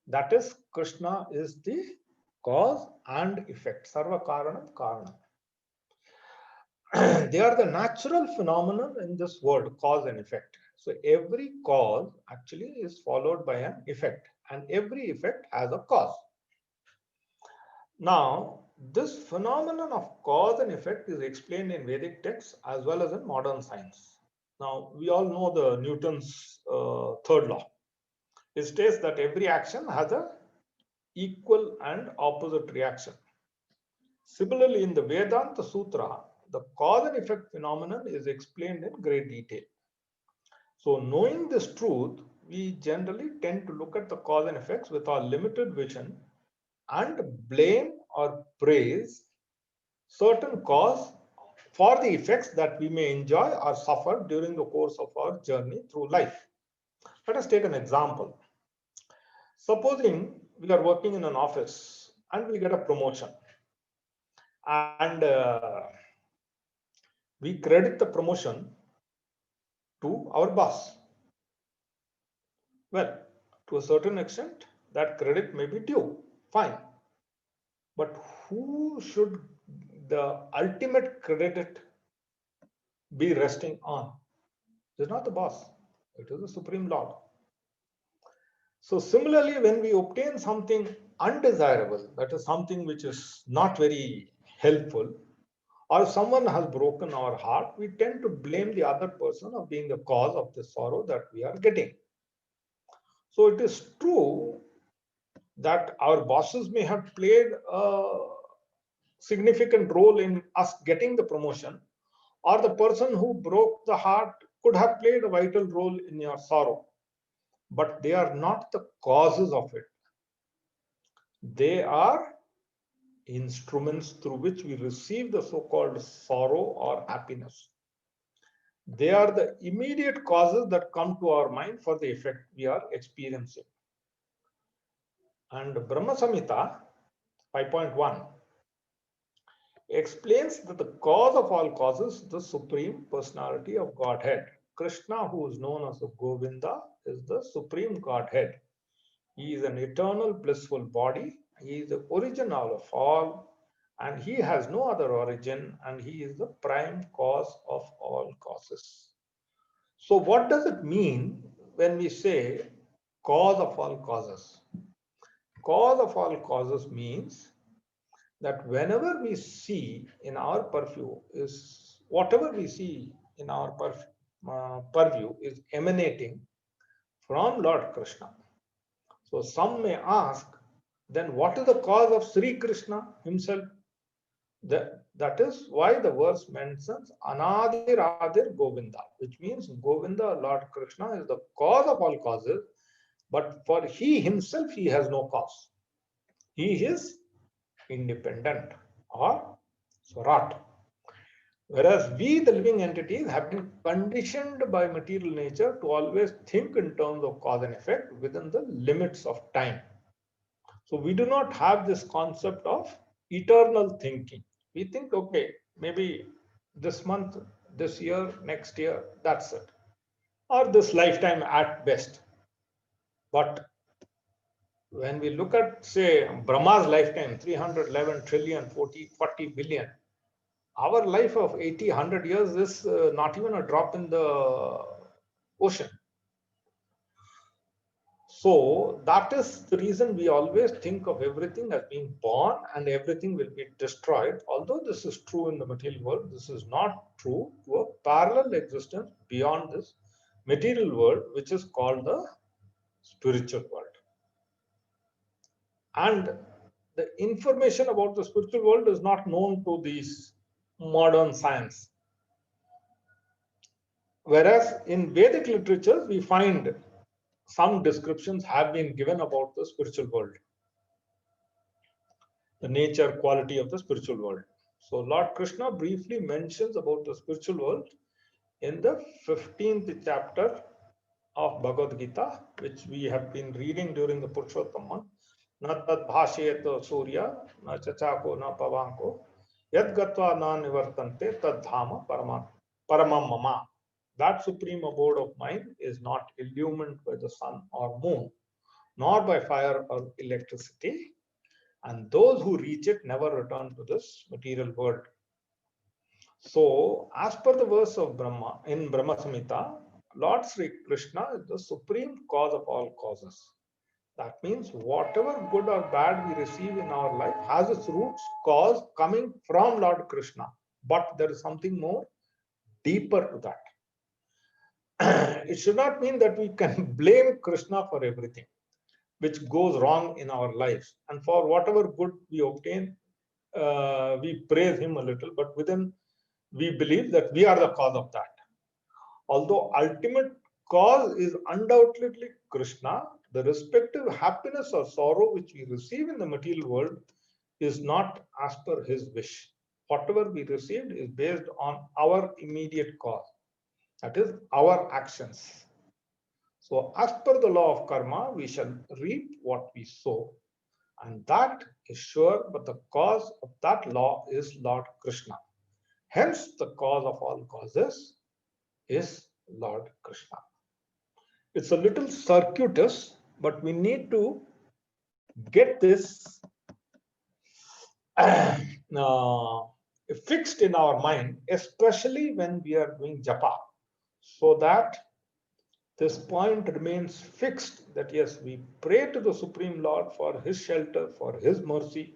That is, Krishna is the cause and effect. Sarva Karanam Karanam. They are the natural phenomenon in this world, cause and effect. So every cause actually is followed by an effect, and every effect has a cause. Now, this phenomenon of cause and effect is explained in Vedic texts as well as in modern science. Now, we all know the Newton's third law. It states that every action has an equal and opposite reaction. Similarly, in the Vedanta Sutra, the cause and effect phenomenon is explained in great detail. So knowing this truth, we generally tend to look at the cause and effects with our limited vision and blame or praise certain cause for the effects that we may enjoy or suffer during the course of our journey through life. Let us take an example. Supposing we are working in an office and we get a promotion, and we credit the promotion to our boss. Well, to a certain extent, that credit may be due, fine. But who should the ultimate credit be resting on? It is not the boss, it is the Supreme Lord. So similarly, when we obtain something undesirable, that is something which is not very helpful, or someone has broken our heart, we tend to blame the other person of being the cause of the sorrow that we are getting. So it is true that our bosses may have played a significant role in us getting the promotion, or the person who broke the heart could have played a vital role in your sorrow, but they are not the causes of it. They are instruments through which we receive the so-called sorrow or happiness. They are the immediate causes that come to our mind for the effect we are experiencing. And Brahma Samhita 5.1 explains that the cause of all causes, the Supreme Personality of Godhead. Krishna, who is known as the Govinda, is the Supreme Godhead. He is an eternal blissful body. He is the original of all, and he has no other origin, and he is the prime cause of all causes. So what does it mean when we say cause of all causes? Cause of all causes means that whenever we see in our purview is whatever we see in our purview is emanating from Lord Krishna. So some may ask, then what is the cause of Sri Krishna himself? That is why the verse mentions Anadir Adir Govinda, which means Govinda, Lord Krishna, is the cause of all causes, but for he himself, he has no cause. He is independent or Swarat. Whereas we, the living entities, have been conditioned by material nature to always think in terms of cause and effect within the limits of time. So we do not have this concept of eternal thinking. We think, okay, maybe this month, this year, next year, that's it. Or this lifetime at best. But when we look at, say, Brahma's lifetime, 311 trillion, 40 billion, our life of 80, 100 years is not even a drop in the ocean. So that is the reason we always think of everything as being born and everything will be destroyed. Although this is true in the material world, this is not true to a parallel existence beyond this material world, which is called the spiritual world. And the information about the spiritual world is not known to these modern science. Whereas in Vedic literature, we find some descriptions have been given about the spiritual world, the nature, quality of the spiritual world. So Lord Krishna briefly mentions about the spiritual world in the 15th chapter of Bhagavad Gita, which we have been reading during the Purushottam month. Na tad bhashayat surya, na chachako, na pavanko, yad gatva na nivartante, tad dhama paramam mama. That supreme abode of mine is not illumined by the sun or moon, nor by fire or electricity, and those who reach it never return to this material world. So, as per the verse of Brahma in Brahma Samhita, Lord Sri Krishna is the supreme cause of all causes. That means whatever good or bad we receive in our life has its roots, cause coming from Lord Krishna. But there is something more deeper to that. It should not mean that we can blame Krishna for everything which goes wrong in our lives. And for whatever good we obtain, we praise him a little, but within we believe that we are the cause of that. Although ultimate cause is undoubtedly Krishna, the respective happiness or sorrow which we receive in the material world is not as per his wish. Whatever we received is based on our immediate cause, that is our actions. So as per the law of karma, we shall reap what we sow. And that is sure, but the cause of that law is Lord Krishna. Hence, the cause of all causes is Lord Krishna. It's a little circuitous, but we need to get this fixed in our mind, especially when we are doing japa, so that this point remains fixed, that yes, we pray to the Supreme Lord for his shelter, for his mercy,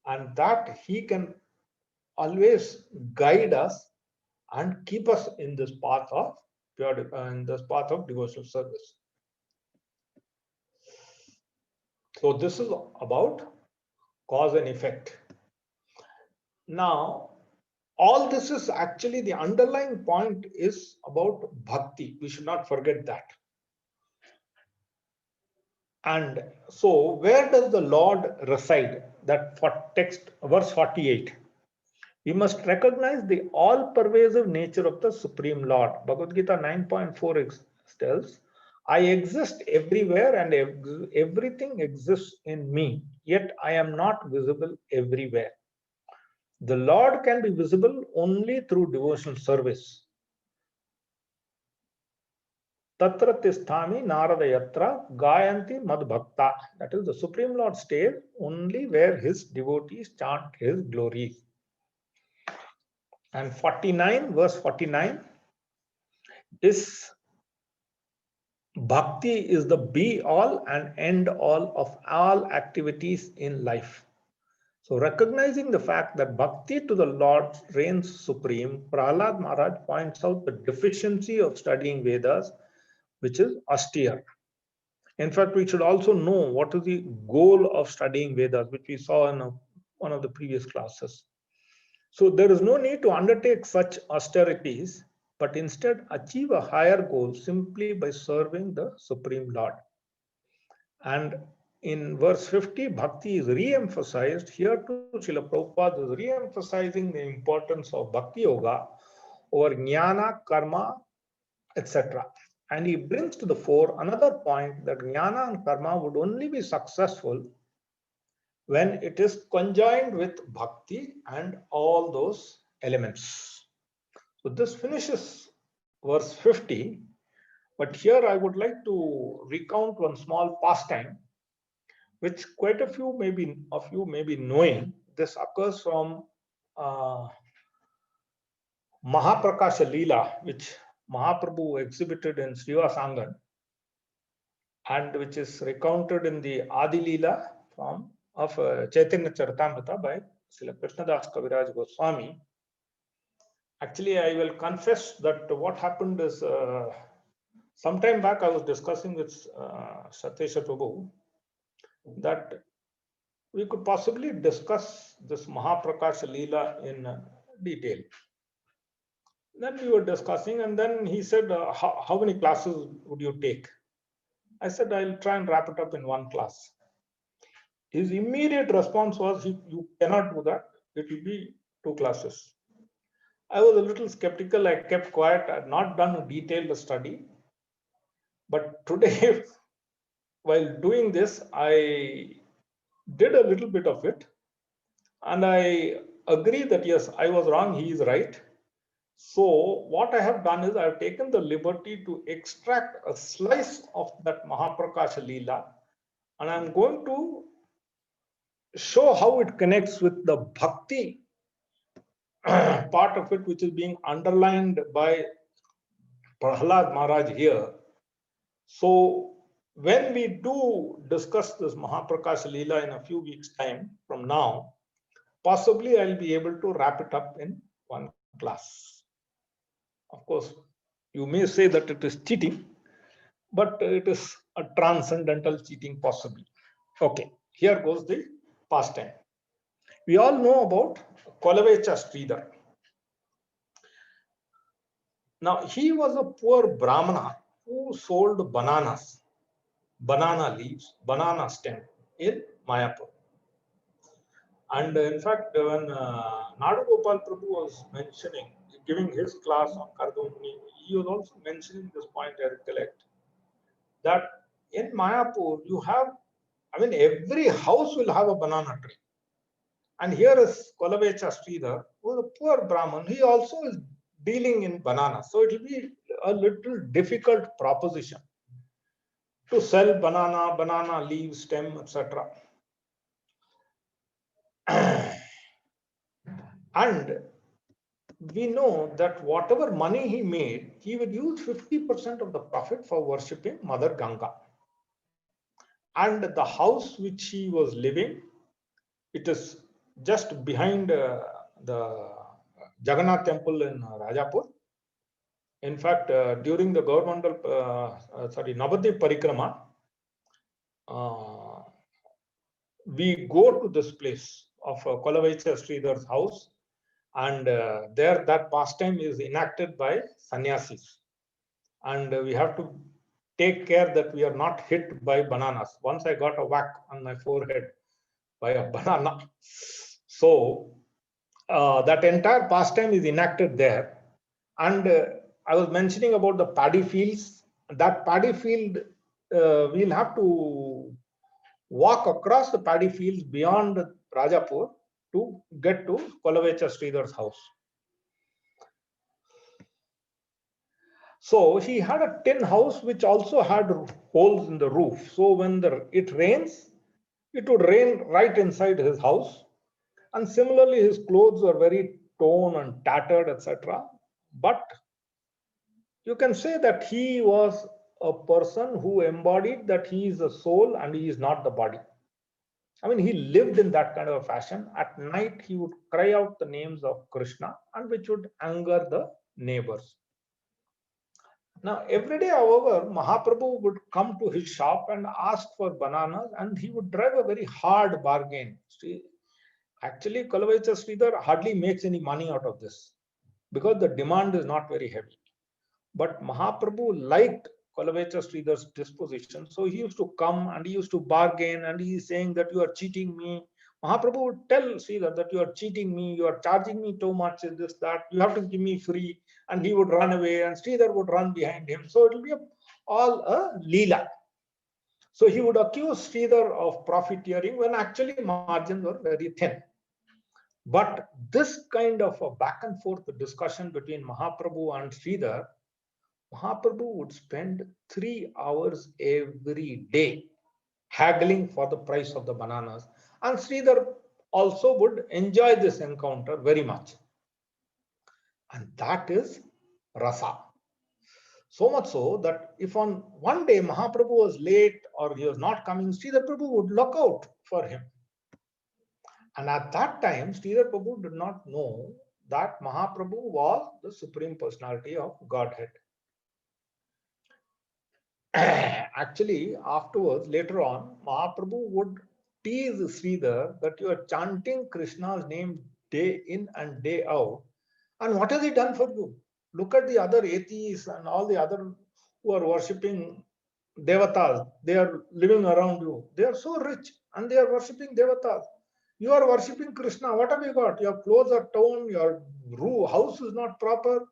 and that he can always guide us and keep us in this path of devotional service. So this is about cause and effect. Now, all this is actually the underlying point is about bhakti. We should not forget that. And so, where does the Lord reside? That for text, verse 48. We must recognize the all-pervasive nature of the Supreme Lord. Bhagavad Gita 9.4 tells, I exist everywhere and everything exists in me, yet I am not visible everywhere. The Lord can be visible only through devotional service. Tatra tisthami narada yatra gayanti mad bhakta. That is, the Supreme Lord stays only where his devotees chant his glories. And 49, verse 49 is bhakti is the be all and end all of all activities in life. So recognizing the fact that bhakti to the Lord reigns supreme, Prahlad Maharaj points out the deficiency of studying Vedas, which is austere. In fact, we should also know what is the goal of studying Vedas, which we saw in one of the previous classes. So there is no need to undertake such austerities, but instead achieve a higher goal simply by serving the Supreme Lord. And in verse 50, bhakti is re-emphasized. Here too, Srila Prabhupada is re-emphasizing the importance of bhakti yoga over jnana, karma, etc. And he brings to the fore another point that jnana and karma would only be successful when it is conjoined with bhakti and all those elements. So this finishes verse 50, but here I would like to recount one small pastime, which quite a few of you may be knowing. This occurs from Mahaprakasha Leela, which Mahaprabhu exhibited in Srivas Angan. and which is recounted in the Adi Leela form of Chaitanya Charitamrita by Srila Krishnadas Kaviraj Goswami. Actually, I will confess that what happened is some time back I was discussing with Satesha Prabhu that we could possibly discuss this Mahaprakash Leela in detail. Then we were discussing, and then he said, how many classes would you take? I said, I'll try and wrap it up in one class. His immediate response was, you cannot do that. It will be 2 classes. I was a little skeptical. I kept quiet. I had not done a detailed study. But today, while doing this, I did a little bit of it. And I agree that, yes, I was wrong. He is right. So what I have done is I have taken the liberty to extract a slice of that Mahaprakash Leela, and I'm going to show how it connects with the bhakti part of it, which is being underlined by Prahlad Maharaj here. So when we do discuss this Mahaprakash Leela in a few weeks' time from now, possibly I'll be able to wrap it up in one class. Of course, you may say that it is cheating, but it is a transcendental cheating possibly. Okay, here goes the pastime. We all know about Kolavecha Sridhar. Now, he was a poor Brahmana who sold bananas, banana leaves, banana stem in Mayapur. And in fact, when Nadu Gopal Prabhu was mentioning, giving his class on Kardamuni, he was also mentioning this point, I recollect, that in Mayapur, you have, every house will have a banana tree. And here is Kolavecha Sridhar, who is a poor Brahmin. He also is dealing in bananas. So it will be a little difficult proposition to sell banana leaves, stem, etc. And we know that whatever money he made, he would use 50% of the profit for worshipping Mother Ganga. And the house which he was living, it is just behind the Jagannath temple in Rajapur. In fact, during the governmental, Navadvip Parikrama, we go to this place of Kolavecha Sridhar's house, and there that pastime is enacted by sannyasis. And we have to take care that we are not hit by bananas. Once I got a whack on my forehead by a banana. So that entire pastime is enacted there. And I was mentioning about the paddy fields. That paddy field, we'll have to walk across the paddy fields beyond Rajapur to get to Kolavecha Sridhar's house. So he had a tin house which also had holes in the roof. So when it rains, it would rain right inside his house. And similarly, his clothes were very torn and tattered, etc. But you can say that he was a person who embodied that he is the soul and he is not the body. He lived in that kind of a fashion. At night, he would cry out the names of Krishna, and which would anger the neighbors. Now, every day, however, Mahaprabhu would come to his shop and ask for bananas, and he would drive a very hard bargain. Actually, Kolavecha Sridhar hardly makes any money out of this because the demand is not very heavy. But Mahaprabhu liked Kolavecha Sridhar's disposition, so he used to come and he used to bargain, and he is saying that you are cheating me. Mahaprabhu would tell Sridhar that you are cheating me, you are charging me too much in this, that, you have to give me free, and he would run away and Sridhar would run behind him. So it will be all a leela. So he would accuse Sridhar of profiteering when actually margins were very thin. But this kind of a back and forth discussion between Mahaprabhu and Sridhar, Mahaprabhu would spend 3 hours every day haggling for the price of the bananas. And Sridhar also would enjoy this encounter very much. And that is rasa. So much so that if on one day Mahaprabhu was late or he was not coming, Sridhar Prabhu would look out for him. And at that time, Sridhar Prabhu did not know that Mahaprabhu was the Supreme Personality of Godhead. Actually, afterwards, later on, Mahaprabhu would tease Sridhar that you are chanting Krishna's name day in and day out. And what has he done for you? Look at the other atheists and all the other who are worshipping devatas. They are living around you. They are so rich and they are worshipping devatas. You are worshipping Krishna. What have you got? Your clothes are torn. Your house is not proper.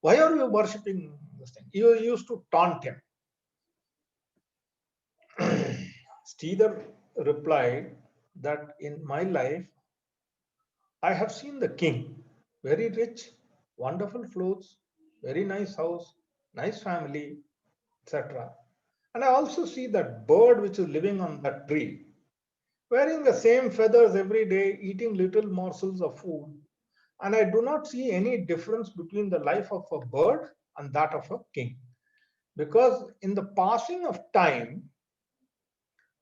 Why are you worshipping this thing? You used to taunt him. Sridhar replied that in my life, I have seen the king, very rich, wonderful clothes, very nice house, nice family, etc. And I also see that bird which is living on that tree, wearing the same feathers every day, eating little morsels of food. And I do not see any difference between the life of a bird and that of a king. Because in the passing of time,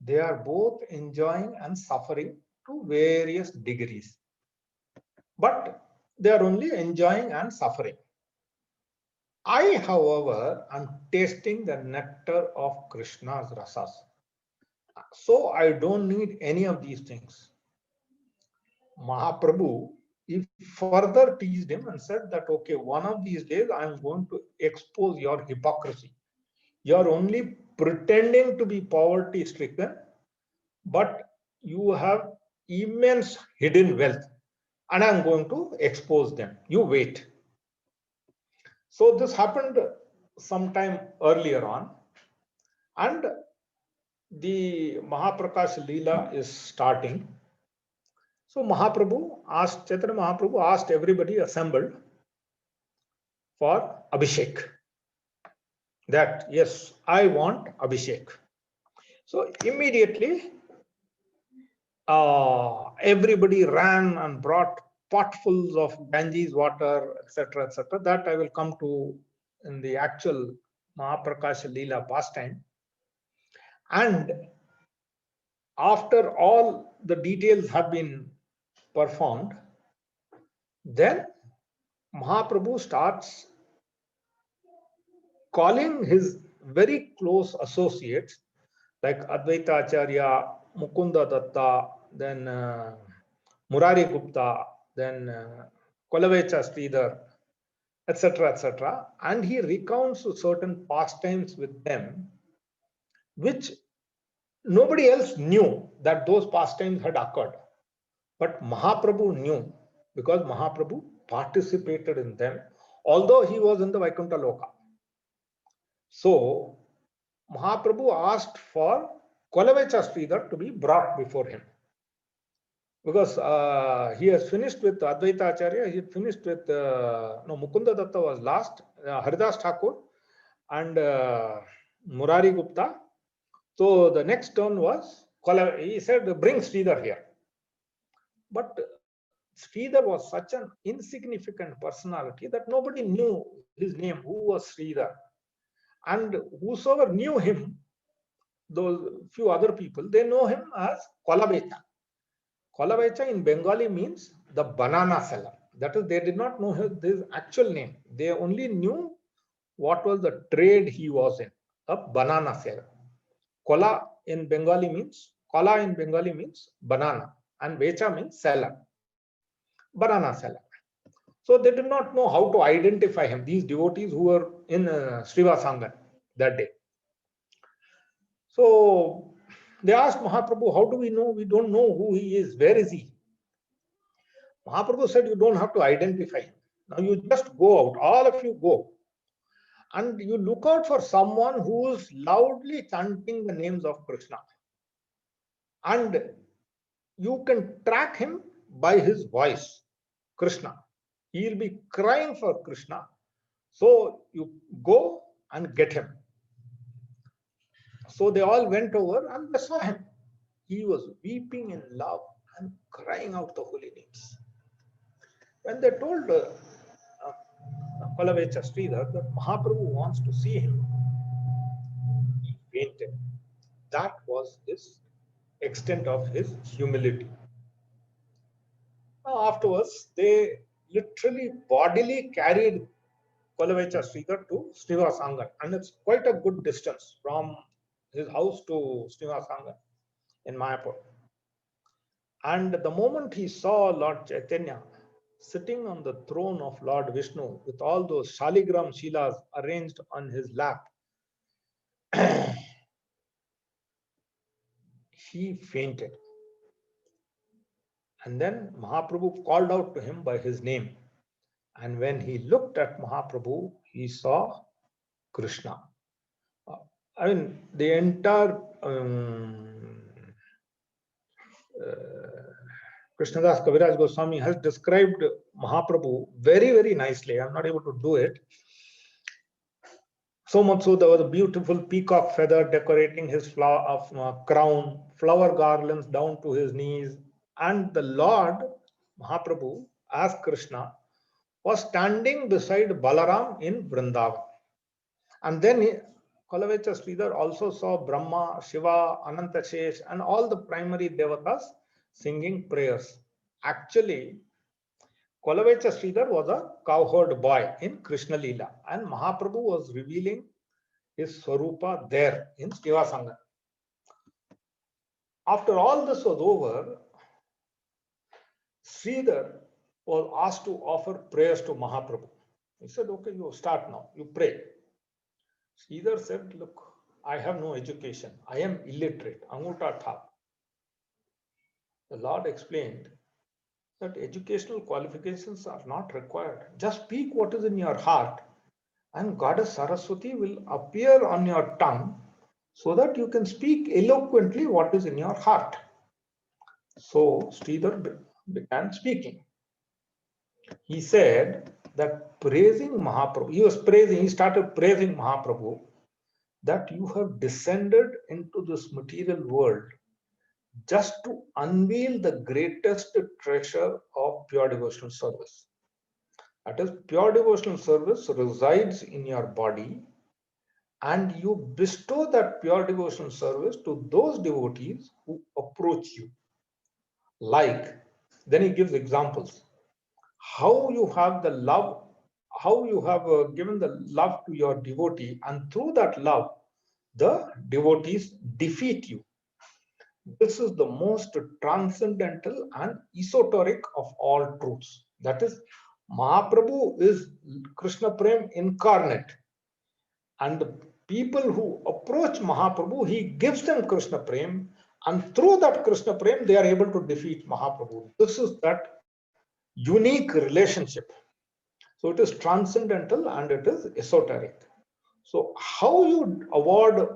they are both enjoying and suffering to various degrees. But they are only enjoying and suffering. I, however, am tasting the nectar of Krishna's rasas. So I don't need any of these things. Mahaprabhu, he further teased him and said that, okay, one of these days I'm going to expose your hypocrisy. You're only pretending to be poverty stricken, but you have immense hidden wealth, and I'm going to expose them. You wait. So this happened sometime earlier on, and the Mahaprakash Leela is starting. So Chaitanya Mahaprabhu asked everybody assembled for Abhishek. That, yes, I want Abhishek. So immediately, everybody ran and brought potfuls of Ganges water, etc., etc. That I will come to in the actual Mahaprakash Leela pastime. And after all the details have been performed, then Mahaprabhu starts calling his very close associates like Advaita Acharya, Mukunda Datta, then Murari Gupta, then Kolavecha Sridhar, etc., etc. And he recounts certain pastimes with them, which nobody else knew that those pastimes had occurred. But Mahaprabhu knew because Mahaprabhu participated in them, although he was in the Vaikuntha Loka. So Mahaprabhu asked for Kolavecha Sridhar to be brought before him. Because he has finished with Advaita Acharya, he had finished with, Mukunda Datta was last, Haridas Thakur and Murari Gupta. So the next turn was, he said, bring Sridhar here. But Sridhar was such an insignificant personality that nobody knew his name, who was Sridhar. And whosoever knew him, those few other people, they know him as Kolavecha. Kolavecha in Bengali means the banana seller. That is, they did not know his actual name. They only knew what was the trade he was in, a banana seller. Kola in Bengali means banana, and Vecha means seller, banana seller. So they did not know how to identify him, these devotees who were in Srivasangan that day. So they asked Mahaprabhu, how do we know? We don't know who he is. Where is he? Mahaprabhu said, you don't have to identify him. Now you just go out, all of you go. And you look out for someone who is loudly chanting the names of Krishna. And you can track him by his voice, Krishna. He will be crying for Krishna. So you go and get him. So they all went over and they saw him. He was weeping in love and crying out the holy names. When they told Kolavecha Sridhar that Mahaprabhu wants to see him. He fainted. That was his extent of his humility. Now, afterwards, they literally bodily carried Kolavecha Sridhar to Srivasangan, and it's quite a good distance from his house to Srivasangan in Mayapur. And the moment he saw Lord Chaitanya sitting on the throne of Lord Vishnu with all those Shaligram Shilas arranged on his lap, he fainted. And then Mahaprabhu called out to him by his name. And when he looked at Mahaprabhu, he saw Krishna. I mean, the entire Krishnadas Kaviraj Goswami has described Mahaprabhu very, very nicely. I'm not able to do it. So much so, there was a beautiful peacock feather decorating his crown, flower garlands down to his knees, and the Lord Mahaprabhu, as Krishna, was standing beside Balaram in Vrindavan. And then Kolavecha Sridhar also saw Brahma, Shiva, Anantashesh, and all the primary devatas singing prayers. Actually, Kolavecha Sridhar was a cowherd boy in Krishna Leela, and Mahaprabhu was revealing his Swarupa there in Srivasangan. After all this was over, Sridhar was asked to offer prayers to Mahaprabhu. He said, okay, you start now, you pray. Sridhar said, look, I have no education. I am illiterate. Anguta Thap. The Lord explained that educational qualifications are not required. Just speak what is in your heart, and Goddess Saraswati will appear on your tongue so that you can speak eloquently what is in your heart. So Sridhar began speaking. He said that praising Mahaprabhu, he started praising Mahaprabhu, that you have descended into this material world just to unveil the greatest treasure of pure devotional service. That is, pure devotional service resides in your body, and you bestow that pure devotional service to those devotees who approach you. Like, then he gives examples. How you have the love, how you have given the love to your devotee, and through that love, the devotees defeat you. This is the most transcendental and esoteric of all truths. That is, Mahaprabhu is Krishna Prem incarnate. And the people who approach Mahaprabhu, he gives them Krishna Prem. And through that Krishna Prem, they are able to defeat Mahaprabhu. This is that unique relationship. So it is transcendental and it is esoteric. So how you award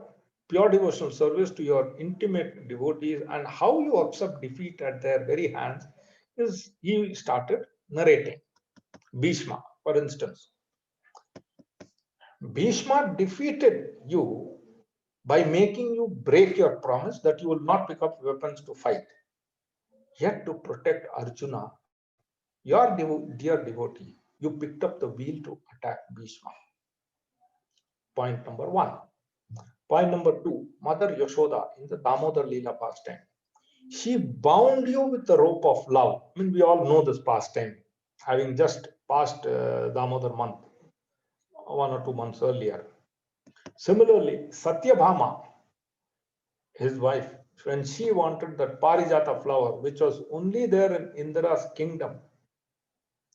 pure devotional service to your intimate devotees and how you accept defeat at their very hands is, he started narrating. Bhishma, for instance. Bhishma defeated you by making you break your promise that you will not pick up weapons to fight. Yet to protect Arjuna, your dear devotee, you picked up the wheel to attack Bhishma. Point number one. Point number two, Mother Yashoda in the Damodar Leela pastime. She bound you with the rope of love. I mean, we all know this pastime, having just passed Damodar month, 1 or 2 months earlier. Similarly, Satyabhama, his wife, when she wanted that Parijata flower, which was only there in Indra's kingdom,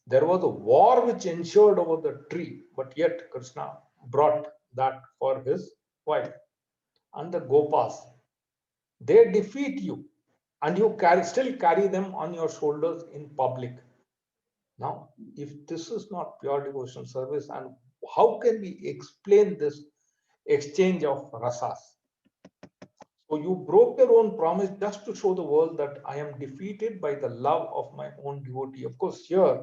there was a war which ensured over the tree, but yet Krishna brought that for his wife. And the Gopas, they defeat you, and you still carry them on your shoulders in public. Now, if this is not pure devotional service, and how can we explain this exchange of rasas? So you broke your own promise just to show the world that I am defeated by the love of my own devotee. Of course, here,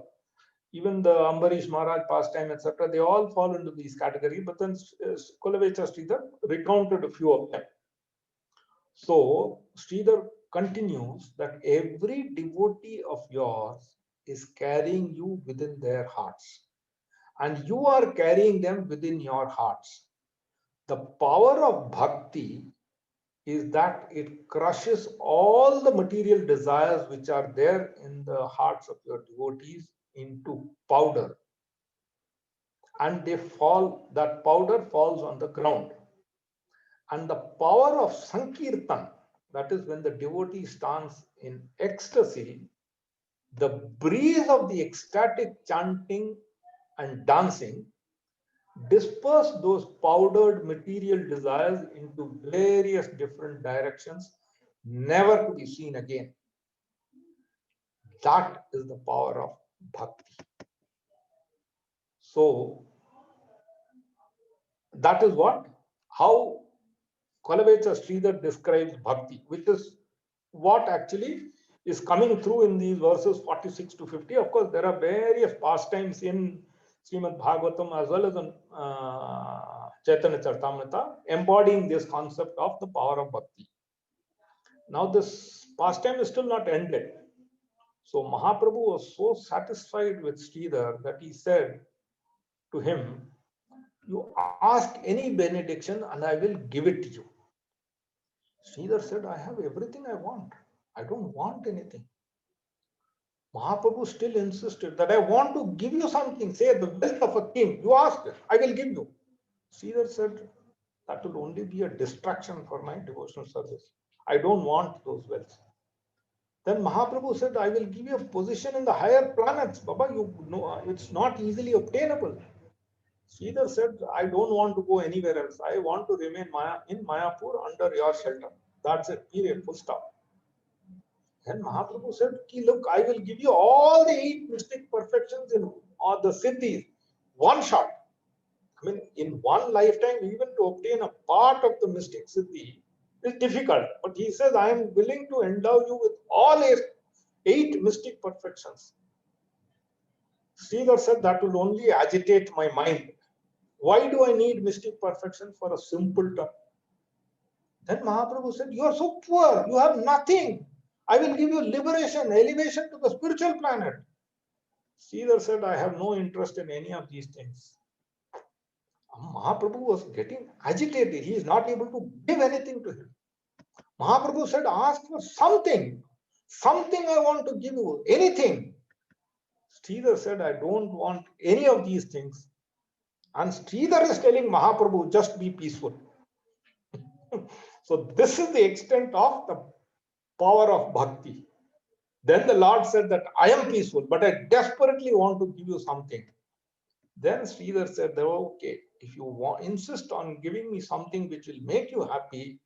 even the Ambarish Maharaj pastime, etc., they all fall into these categories, but then Kolavecha Sridhar recounted a few of them. So Sridhar continues that every devotee of yours is carrying you within their hearts. and you are carrying them within your hearts. The power of bhakti is that it crushes all the material desires which are there in the hearts of your devotees into powder, and that powder falls on the ground. And the power of Sankirtan, that is when the devotee stands in ecstasy, the breeze of the ecstatic chanting and dancing disperse those powdered material desires into various different directions, never to be seen again. That is the power of bhakti. So that is how Kolavecha Sridhar describes bhakti, which is what actually is coming through in these verses 46 to 50. Of course, there are various pastimes in Srimad Bhagavatam as well as in Chaitanya Charitamrita embodying this concept of the power of bhakti. Now, this pastime is still not ended. So, Mahaprabhu was so satisfied with Sridhar that he said to him, "You ask any benediction and I will give it to you." Sridhar said, "I have everything I want. I don't want anything." Mahaprabhu still insisted that I want to give you something, say the wealth of a king. You ask, I will give you. Sridhar said, that will only be a distraction for my devotional service. I don't want those wealths. Then Mahaprabhu said, I will give you a position in the higher planets. Baba, you know, it's not easily obtainable. Sridhar said, I don't want to go anywhere else. I want to remain in Mayapur under your shelter. That's it, period, full stop. Then Mahaprabhu said, look, I will give you all the 8 mystic perfections in all the siddhis, one shot. I mean, in one lifetime, even to obtain a part of the mystic siddhi is difficult. But he says, I am willing to endow you with all 8 mystic perfections. Sridhar said, that will only agitate my mind. Why do I need mystic perfection for a simpleton? Then Mahaprabhu said, you are so poor, you have nothing. I will give you liberation, elevation to the spiritual planet. Sridhar said, I have no interest in any of these things. Mahaprabhu was getting agitated. He is not able to give anything to him. Mahaprabhu said, ask for something. Something I want to give you. Anything. Sridhar said, I don't want any of these things. And Sridhar is telling Mahaprabhu, just be peaceful. So this is the extent of the power of bhakti. Then the Lord said that I am peaceful, but I desperately want to give you something. Then Sridhar said, okay, if you insist on giving me something which will make you happy,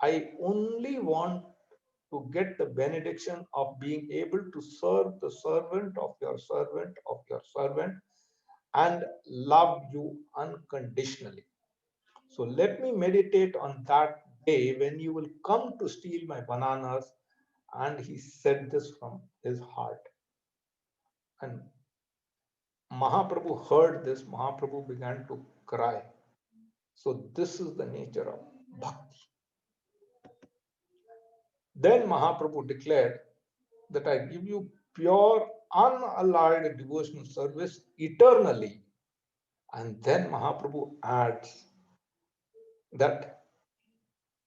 I only want to get the benediction of being able to serve the servant of your servant and love you unconditionally. So let me meditate on that day when you will come to steal my bananas. And he said this from his heart. And Mahaprabhu heard this. Mahaprabhu began to cry. So this is the nature of bhakti. Then Mahaprabhu declared that I give you pure, unalloyed devotional service eternally. And then Mahaprabhu adds that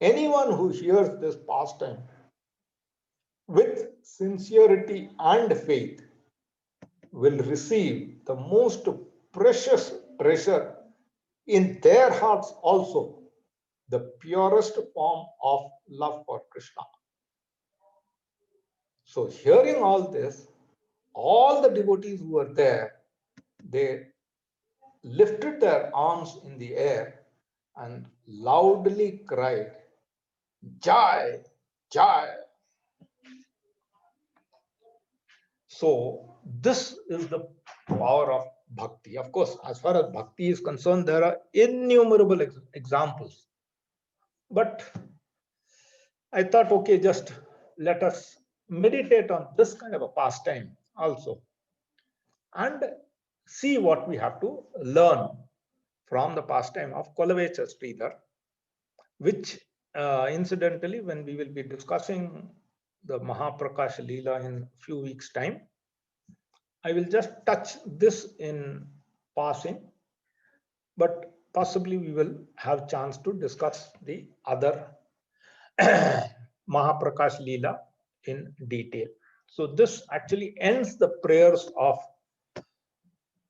anyone who hears this pastime with sincerity and faith will receive the most precious treasure in their hearts also, the purest form of love for Krishna. So hearing all this, all the devotees who were there, they lifted their arms in the air and loudly cried, Jai, Jai. So this is the power of bhakti. Of course, as far as bhakti is concerned, there are innumerable examples. But I thought, okay, just let us meditate on this kind of a pastime also and see what we have to learn from the pastime of Kolavecha Sridhar, which incidentally, when we will be discussing the Mahaprakash Leela in a few weeks' time, I will just touch this in passing, but possibly we will have chance to discuss the other Mahaprakash Leela in detail. So this actually ends the prayers of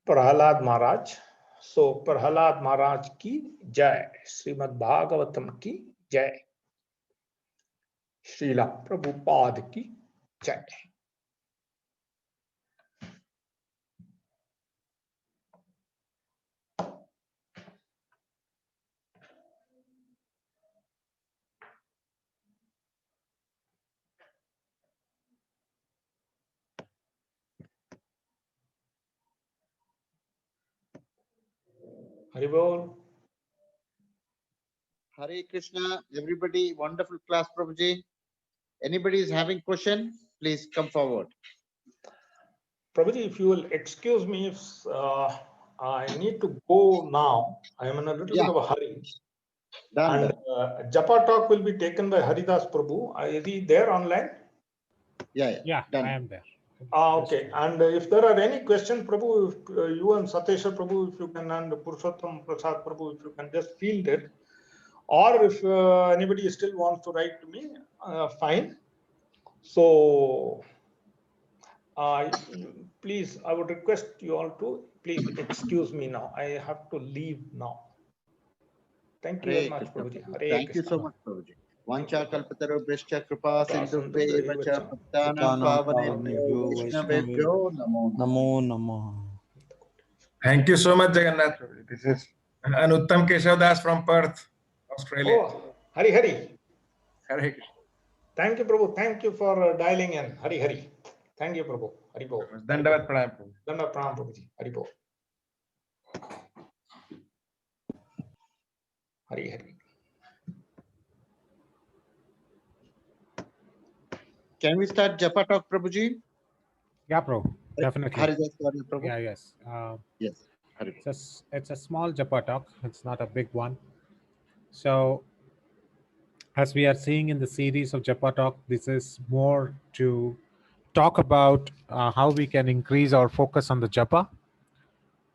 Prahalad Maharaj. So Prahalad Maharaj ki jai, Srimad Bhagavatam ki jai, Srila Prabhupada ki jai. Haribol. Hare Krishna, everybody. Wonderful class, Prabhuji. Anybody is having question, please come forward. Prabhuji, if you will excuse me, if I need to go now, I am in a little bit of a hurry. Done, And done. Japa talk will be taken by Haridas Prabhu. Is he there online? Yeah, done. I am there. Okay. And if there are any questions, Prabhu, if, you and Satesha Prabhu, if you can, and Purushottam Prasad Prabhu, if you can just field it. Or if anybody still wants to write to me, fine. So please, I would request you all to please excuse me now. I have to leave now. Thank you very Hare much, Krishna, Prabhuji. Prabhu. Hare Thank you Krishna. so much, Prabhuji. Vancha kalpataro bhishcha kripa sindhubhe vacha Vacha. pattanam pavanebhyo Vaishnavebhyo namo Namo Namo. Thank you so much, Jagannath. This is Anuttam Keshav Das from Perth, Australia. Oh, Hari Hari. Hare Krishna. Thank you, Prabhu. Thank you for dialing in. Hari Hari. Thank you, Prabhu. Hari Bo. Dandavat Pranam, Prabhu. Dandavat Pranam, Prabhuji. Hari Bo. Hari Hari. Can we start Japa talk, Prabhuji? Yeah, Prabhu. Definitely. Haridas, sorry, Prabhu. Yeah, yes. Yes, Hari. It's a small Japa talk. It's not a big one. So, as we are seeing in the series of Japa talk, this is more to talk about how we can increase our focus on the Japa.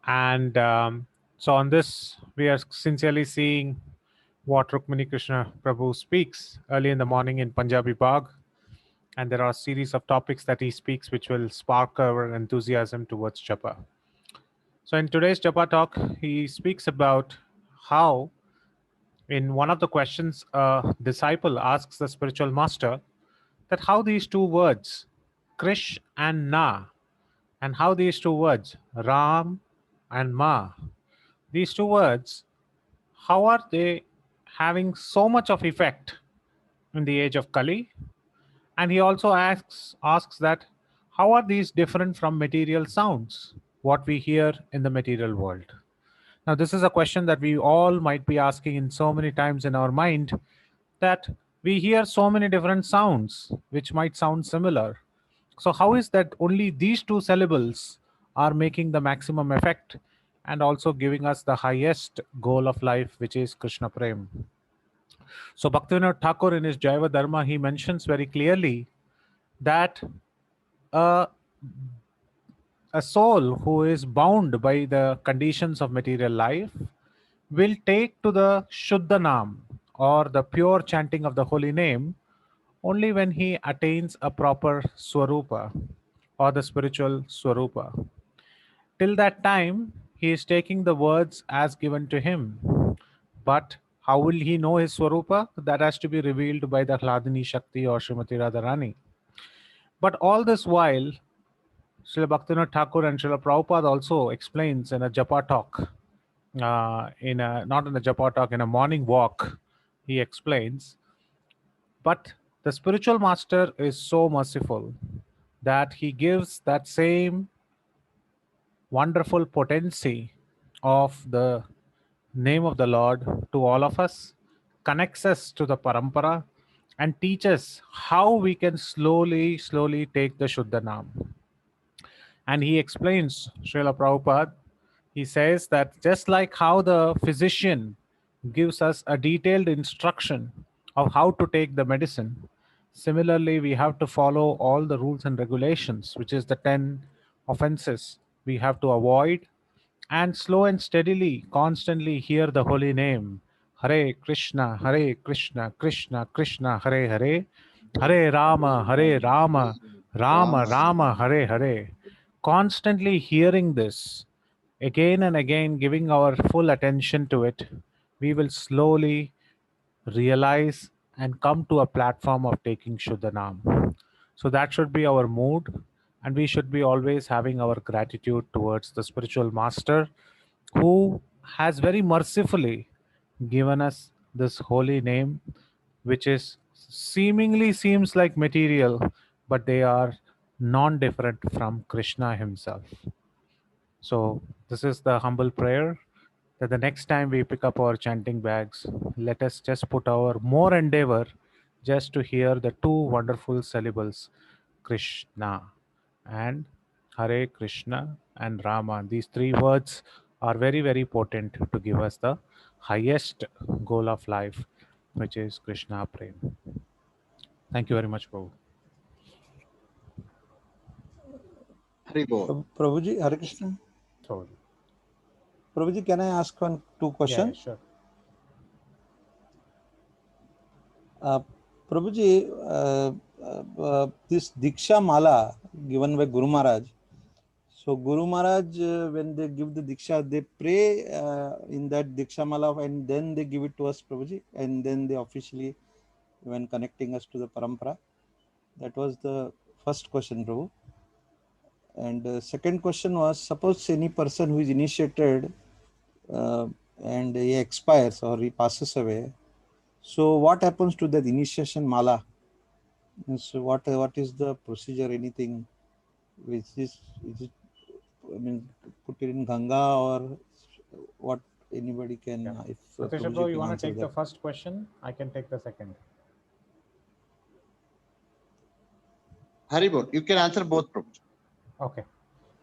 And so on this, we are sincerely seeing what Rukmini Krishna Prabhu speaks early in the morning in Punjabi Bagh. And there are a series of topics that he speaks which will spark our enthusiasm towards Japa. So in today's Japa talk, he speaks about how in one of the questions a disciple asks the spiritual master that how these two words, Krish and Na, and how these two words, Ram and Ma, these two words, how are they having so much of effect in the age of Kali? And he also asks that how are these different from material sounds, what we hear in the material world? Now, this is a question that we all might be asking in so many times in our mind, that we hear so many different sounds which might sound similar. So how is that only these two syllables are making the maximum effect and also giving us the highest goal of life, which is Krishna Prem? So Bhaktivinoda Thakur in his Jaiva Dharma, he mentions very clearly that a soul who is bound by the conditions of material life will take to the Shuddha Nam, or the pure chanting of the holy name, only when he attains a proper Swarupa, or the spiritual Swarupa. Till that time, he is taking the words as given to him. But how will he know his Swarupa? That has to be revealed by the Hladini Shakti or Srimati Radharani. But all this while, Srila Bhaktivinoda Thakur and Srila Prabhupada also explains in a Japa talk, not in a Japa talk, in a morning walk, he explains, but the spiritual master is so merciful that he gives that same wonderful potency of the name of the Lord to all of us, connects us to the parampara, and teaches how we can slowly take the Shuddha Nam. And he explains, Srila Prabhupada, he says that just like how the physician gives us a detailed instruction of how to take the medicine, similarly, we have to follow all the rules and regulations, which is the 10 offenses we have to avoid, and slow and steadily, constantly hear the holy name. Hare Krishna, Krishna Krishna, Hare Hare, Hare Rama, Rama Rama, Hare Hare. Constantly hearing this again and again, giving our full attention to it, we will slowly realize and come to a platform of taking Shuddhanam. So that should be our mood, and we should be always having our gratitude towards the spiritual master who has very mercifully given us this holy name, which is seemingly seems like material, but they are non-different from Krishna himself. So this is the humble prayer that the next time we pick up our chanting bags, let us just put our more endeavor just to hear the two wonderful syllables, Krishna and Hare Krishna and Rama. These three words are very, very potent to give us the highest goal of life, which is Krishna Prem. Thank you very much, Prabhu. Hari Bol. Prabhuji, Hare Krishna. So, Prabhuji, can I ask two yeah, questions? sure. Prabhuji, this Diksha Mala given by Guru Maharaj. So Guru Maharaj, when they give the Diksha, they pray in that Diksha Mala and then they give it to us, Prabhuji, and then they officially, when connecting us to the Parampara. That was the first question, Prabhu. And second question was, suppose any person who is initiated and he expires or he passes away, so what happens to that initiation mala? So what is the procedure? Anything which is it, I mean, put it in Ganga or what? Anybody can. Yeah. If Prabhu, Prabhuji you can want to answer take that. the first question? I can take the second. Hari Bol. You can answer both, Prabhuji. Okay.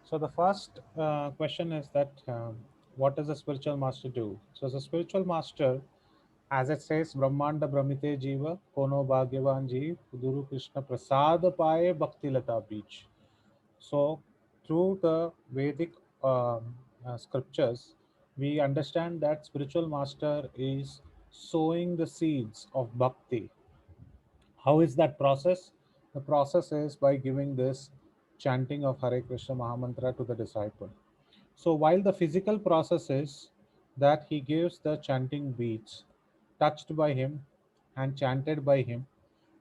So the first question is that what does a spiritual master do? So the spiritual master, as it says, Brahmanda Brahmite Jiva, Kono Bhagyavan Jeev, Guru Krishna Prasad Paye Bhakti Lata Beach. So through the Vedic scriptures, we understand that spiritual master is sowing the seeds of bhakti. How is that process? The process is by giving this chanting of Hare Krishna Mahamantra to the disciple. So while the physical process is that he gives the chanting beats touched by him and chanted by him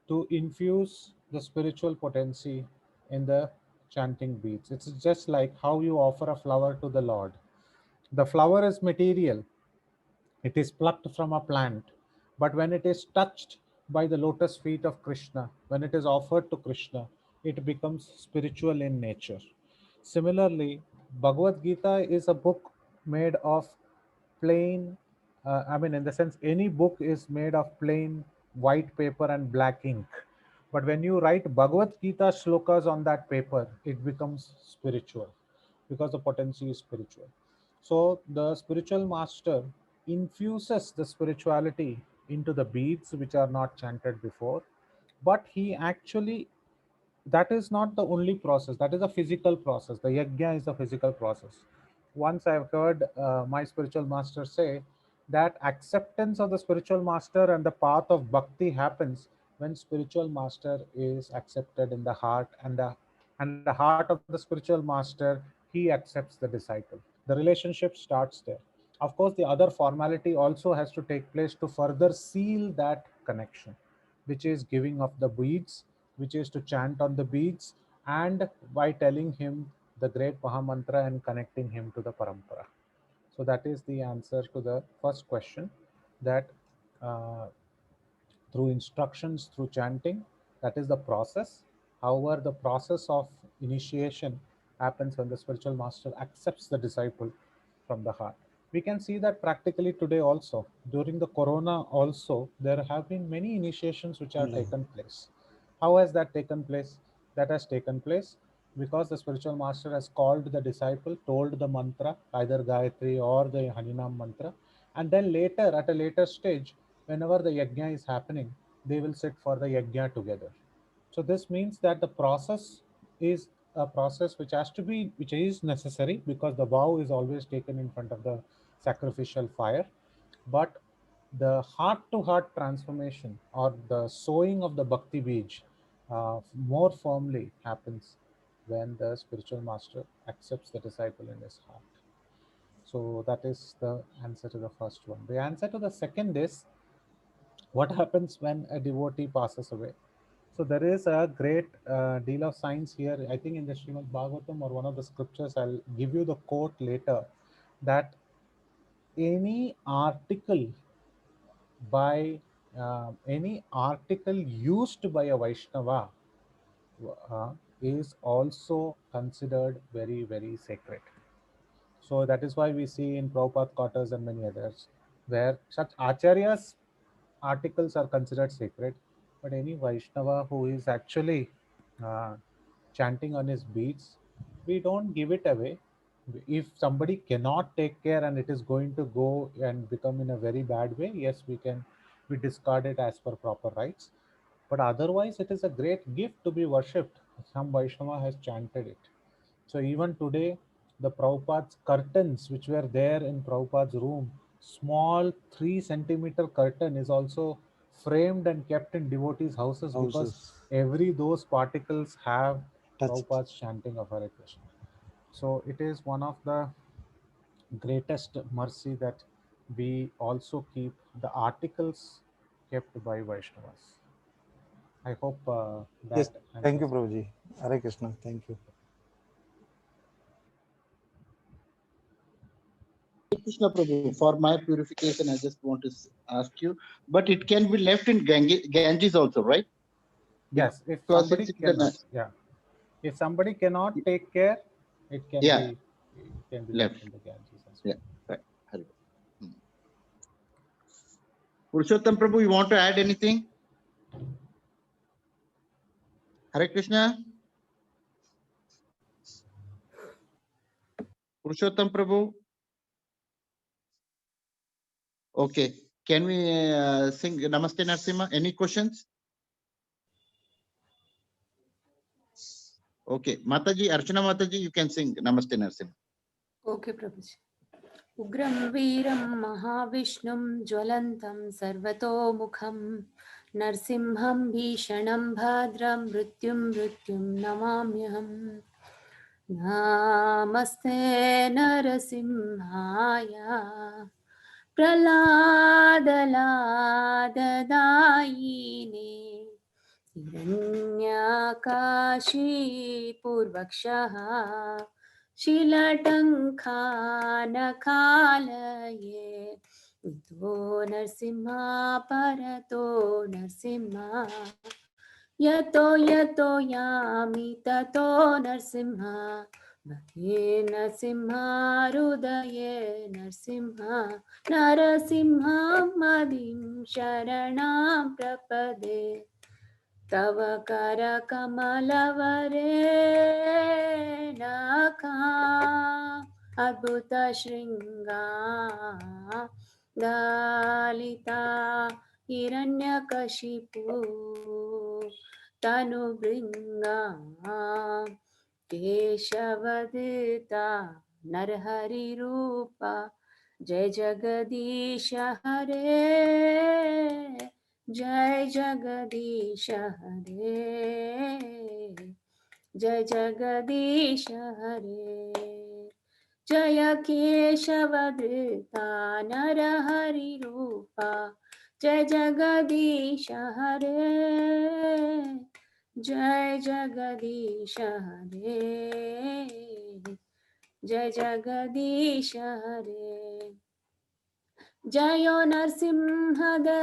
to infuse the spiritual potency in the chanting beats. It's just like how you offer a flower to the Lord. The flower is material, it is plucked from a plant. But when it is touched by the lotus feet of Krishna, when it is offered to Krishna, it becomes spiritual in nature. Similarly, Bhagavad Gita is a book made of plain, in the sense, any book is made of plain white paper and black ink. But when you write Bhagavad Gita shlokas on that paper, it becomes spiritual because the potency is spiritual. So the spiritual master infuses the spirituality into the beads which are not chanted before, but he actually, that is not the only process, that is a physical process. The yajna is a physical process. Once I've heard my spiritual master say that acceptance of the spiritual master and the path of bhakti happens when spiritual master is accepted in the heart, and the heart of the spiritual master, he accepts the disciple. The relationship starts there. Of course, the other formality also has to take place to further seal that connection, which is giving of the beads, which is to chant on the beads, and by telling him the great Mahamantra and connecting him to the Parampara. So that is the answer to the first question, that uh, through instructions, through chanting, that is the process. However, the process of initiation happens when the spiritual master accepts the disciple from the heart. We can see that practically today also. During the corona also, there have been many initiations which have taken place. How has that taken place? That has taken place because the spiritual master has called the disciple, told the mantra, either Gayatri or the Harinam mantra, and then later, at a later stage, whenever the yajna is happening, they will sit for the yajna together. So this means that the process is a process which has to be, which is necessary, because the vow is always taken in front of the sacrificial fire. But the heart to heart transformation, or the sowing of the bhakti beej, more firmly happens when the spiritual master accepts the disciple in his heart. So that is the answer to the first one. The answer to the second is, what happens when a devotee passes away? So there is a great deal of science here. I think in the Srimad Bhagavatam or one of the scriptures, I'll give you the quote later, that any article any article used by a Vaishnava is also considered very, very sacred. So that is why we see in Prabhupada quarters and many others, where such acharyas articles are considered sacred, but any Vaishnava who is actually uh, chanting on his beats, we don't give it away. If somebody cannot take care and it is going to go and become in a very bad way, yes, we discard it as per proper rites. But otherwise, it is a great gift to be worshipped. Some Vaishnava has chanted it. So even today, the Prabhupada's curtains, which were there in Prabhupada's room, small 3 centimeter curtain is also framed and kept in devotees' houses, because Houses every those particles have touched. Prabhupada's chanting of Hare Krishna. So it is one of the greatest mercy that we also keep the articles kept by Vaishnavas. I hope Yes, that thank you, answers. Prabhuji. Hare Krishna. Thank you. Krishna Prabhu, for my purification, I just want to ask you, but it can be left in Ganges also, right? Yes, if Because somebody it's cannot, international. yeah. If somebody cannot take care, Yeah, it can be left left. in the Ganges as Yeah, well. right. Hare Krishna. Purushottam Prabhu, you want to add anything? Hare Krishna. Purushottam Prabhu. Okay. Can we sing Namaste Narsimha? Any questions? Okay. Mataji, Archana Mataji, you can sing Namaste Narsimha. Okay प्रभुजी। उग्रं वीरं महाविष्णुं ज्वलन्तं सर्वतोमुखं नरसिंहं भीषणं भद्रं मृत्युं नमाम्यहम्। नमस्ते नरसिंहाय प्रह्लादलाददायिने हिरण्यकाशीपूर्वक्षः शीलटङ्कानखालये इतो नरसिंहा परतो नरसिंहा यतो यामि ततो नरसिंहा भगे नरसिंहा हृदये नरसिंहा नरसिंहं मदिं शरणं प्रपदे तव करकमलवरे नखा अद्भुत शृङ्गा दलिता हिरण्यकशिपु तनुभृङ्गा केशवदिता नरहरिरूपा जय जगदीश हरे जय जगदीश हरे जय जगदीश हरे जय केशवदृता नरहरि रूपा जय जगदीश हरे जय जगदीश हरे जय जगदीश हरे जयो नरसिंहदेव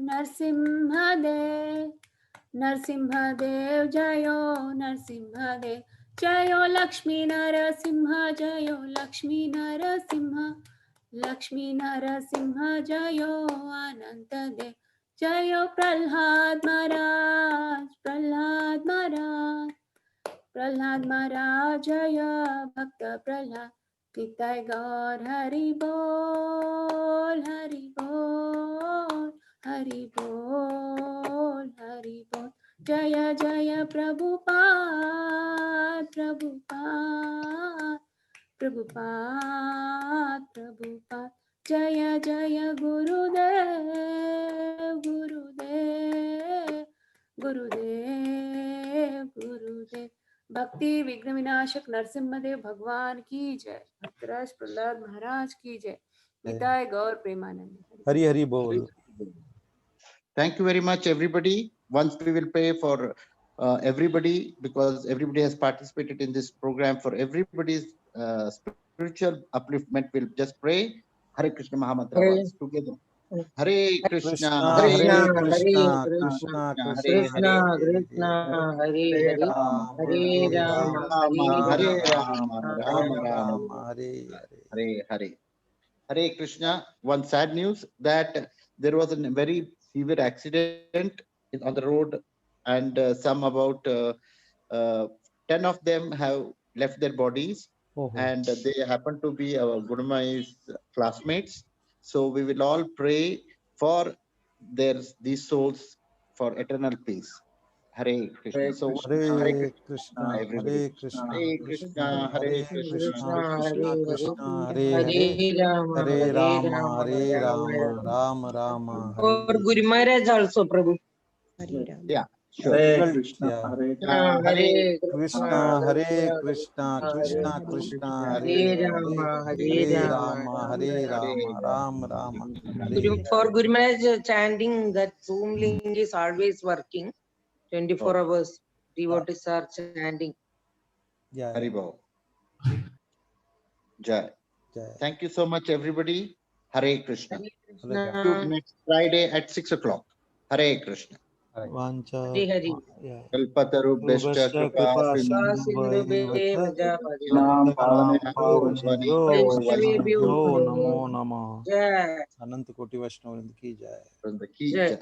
नरसिंहदेव नरसिंहदेव जयो नरसिंहदेव जयो लक्ष्मी नरसिंह जयो लक्ष्मी नरसिंह लक्ष्मी नरसिंह जयो अनंत देव जयो प्रह्लाद महाराज प्रह्लाद महाराज जय भक्त प्रह्लाद पिताय गौर हरि बोल हरि बोल हरि बोल हरि बोल जय जय प्रभुपाद प्रभुपाद प्रभुपाद प्रभुपाद जय जय गुरुदेव गुरुदेव गुरुदेव गुरुदेव। भक्ति विघ्न विनाशक नरसिम्हदेव भगवान की जय। भक्तराज प्रहलाद महाराज की जय। निताय गौर प्रेमानंद। हरि हरि बोल। Thank you very much, everybody. Once we will pray for everybody, because everybody has participated in this program. For everybody's spiritual upliftment, we'll just pray Hare Krishna Mahamantra once together. Hare Krishna, Hare Hare Krishna, Krishna, Krishna Hare Krishna, Hare Hare Hare, Hare Hare Rama, Rama, Hare Rama Rama, Rama, Hare Hare Hare. Hare Krishna. One sad news that there was a very severe accident on the road, and some about 10 of them have left their bodies, Oh, and they happen to be our Gurumai's classmates. So we will all pray for these souls for eternal peace. Hare Krishna. So Hare Krishna, everybody. Hare Krishna, Hare Krishna, Hare Krishna, Krishna Krishna, Hare Hare, Hare Rama, Hare Rama, Rama Rama, For Hare. Guru Maharaj also, Prabhu. Yeah, sure. Yeah. Hare Krishna, Hare Krishna, Krishna Krishna, Hare Hare, Hare Rama, Hare Rama, Rama Rama, Hare For Hare. Guru Maharaj chanting, that Zoom link is always working 24 hours. Devotees are chanting. Yeah, Haribol. Jai. Jai. Thank you so much, everybody. Hare Krishna. Hare To next Friday at 6 o'clock. Hare Krishna. Vancha. Hare Hare. Yeah. Kalpatarubhyascha Rubhascha kripa Sindhubhaivacha Nam पावनेभ्यो वैष्णवेभ्यो वैष्णवेभ्यो नमो नमः। Jai. अनंत कोटि वैष्णव वृंद की जय। From the key. Jai.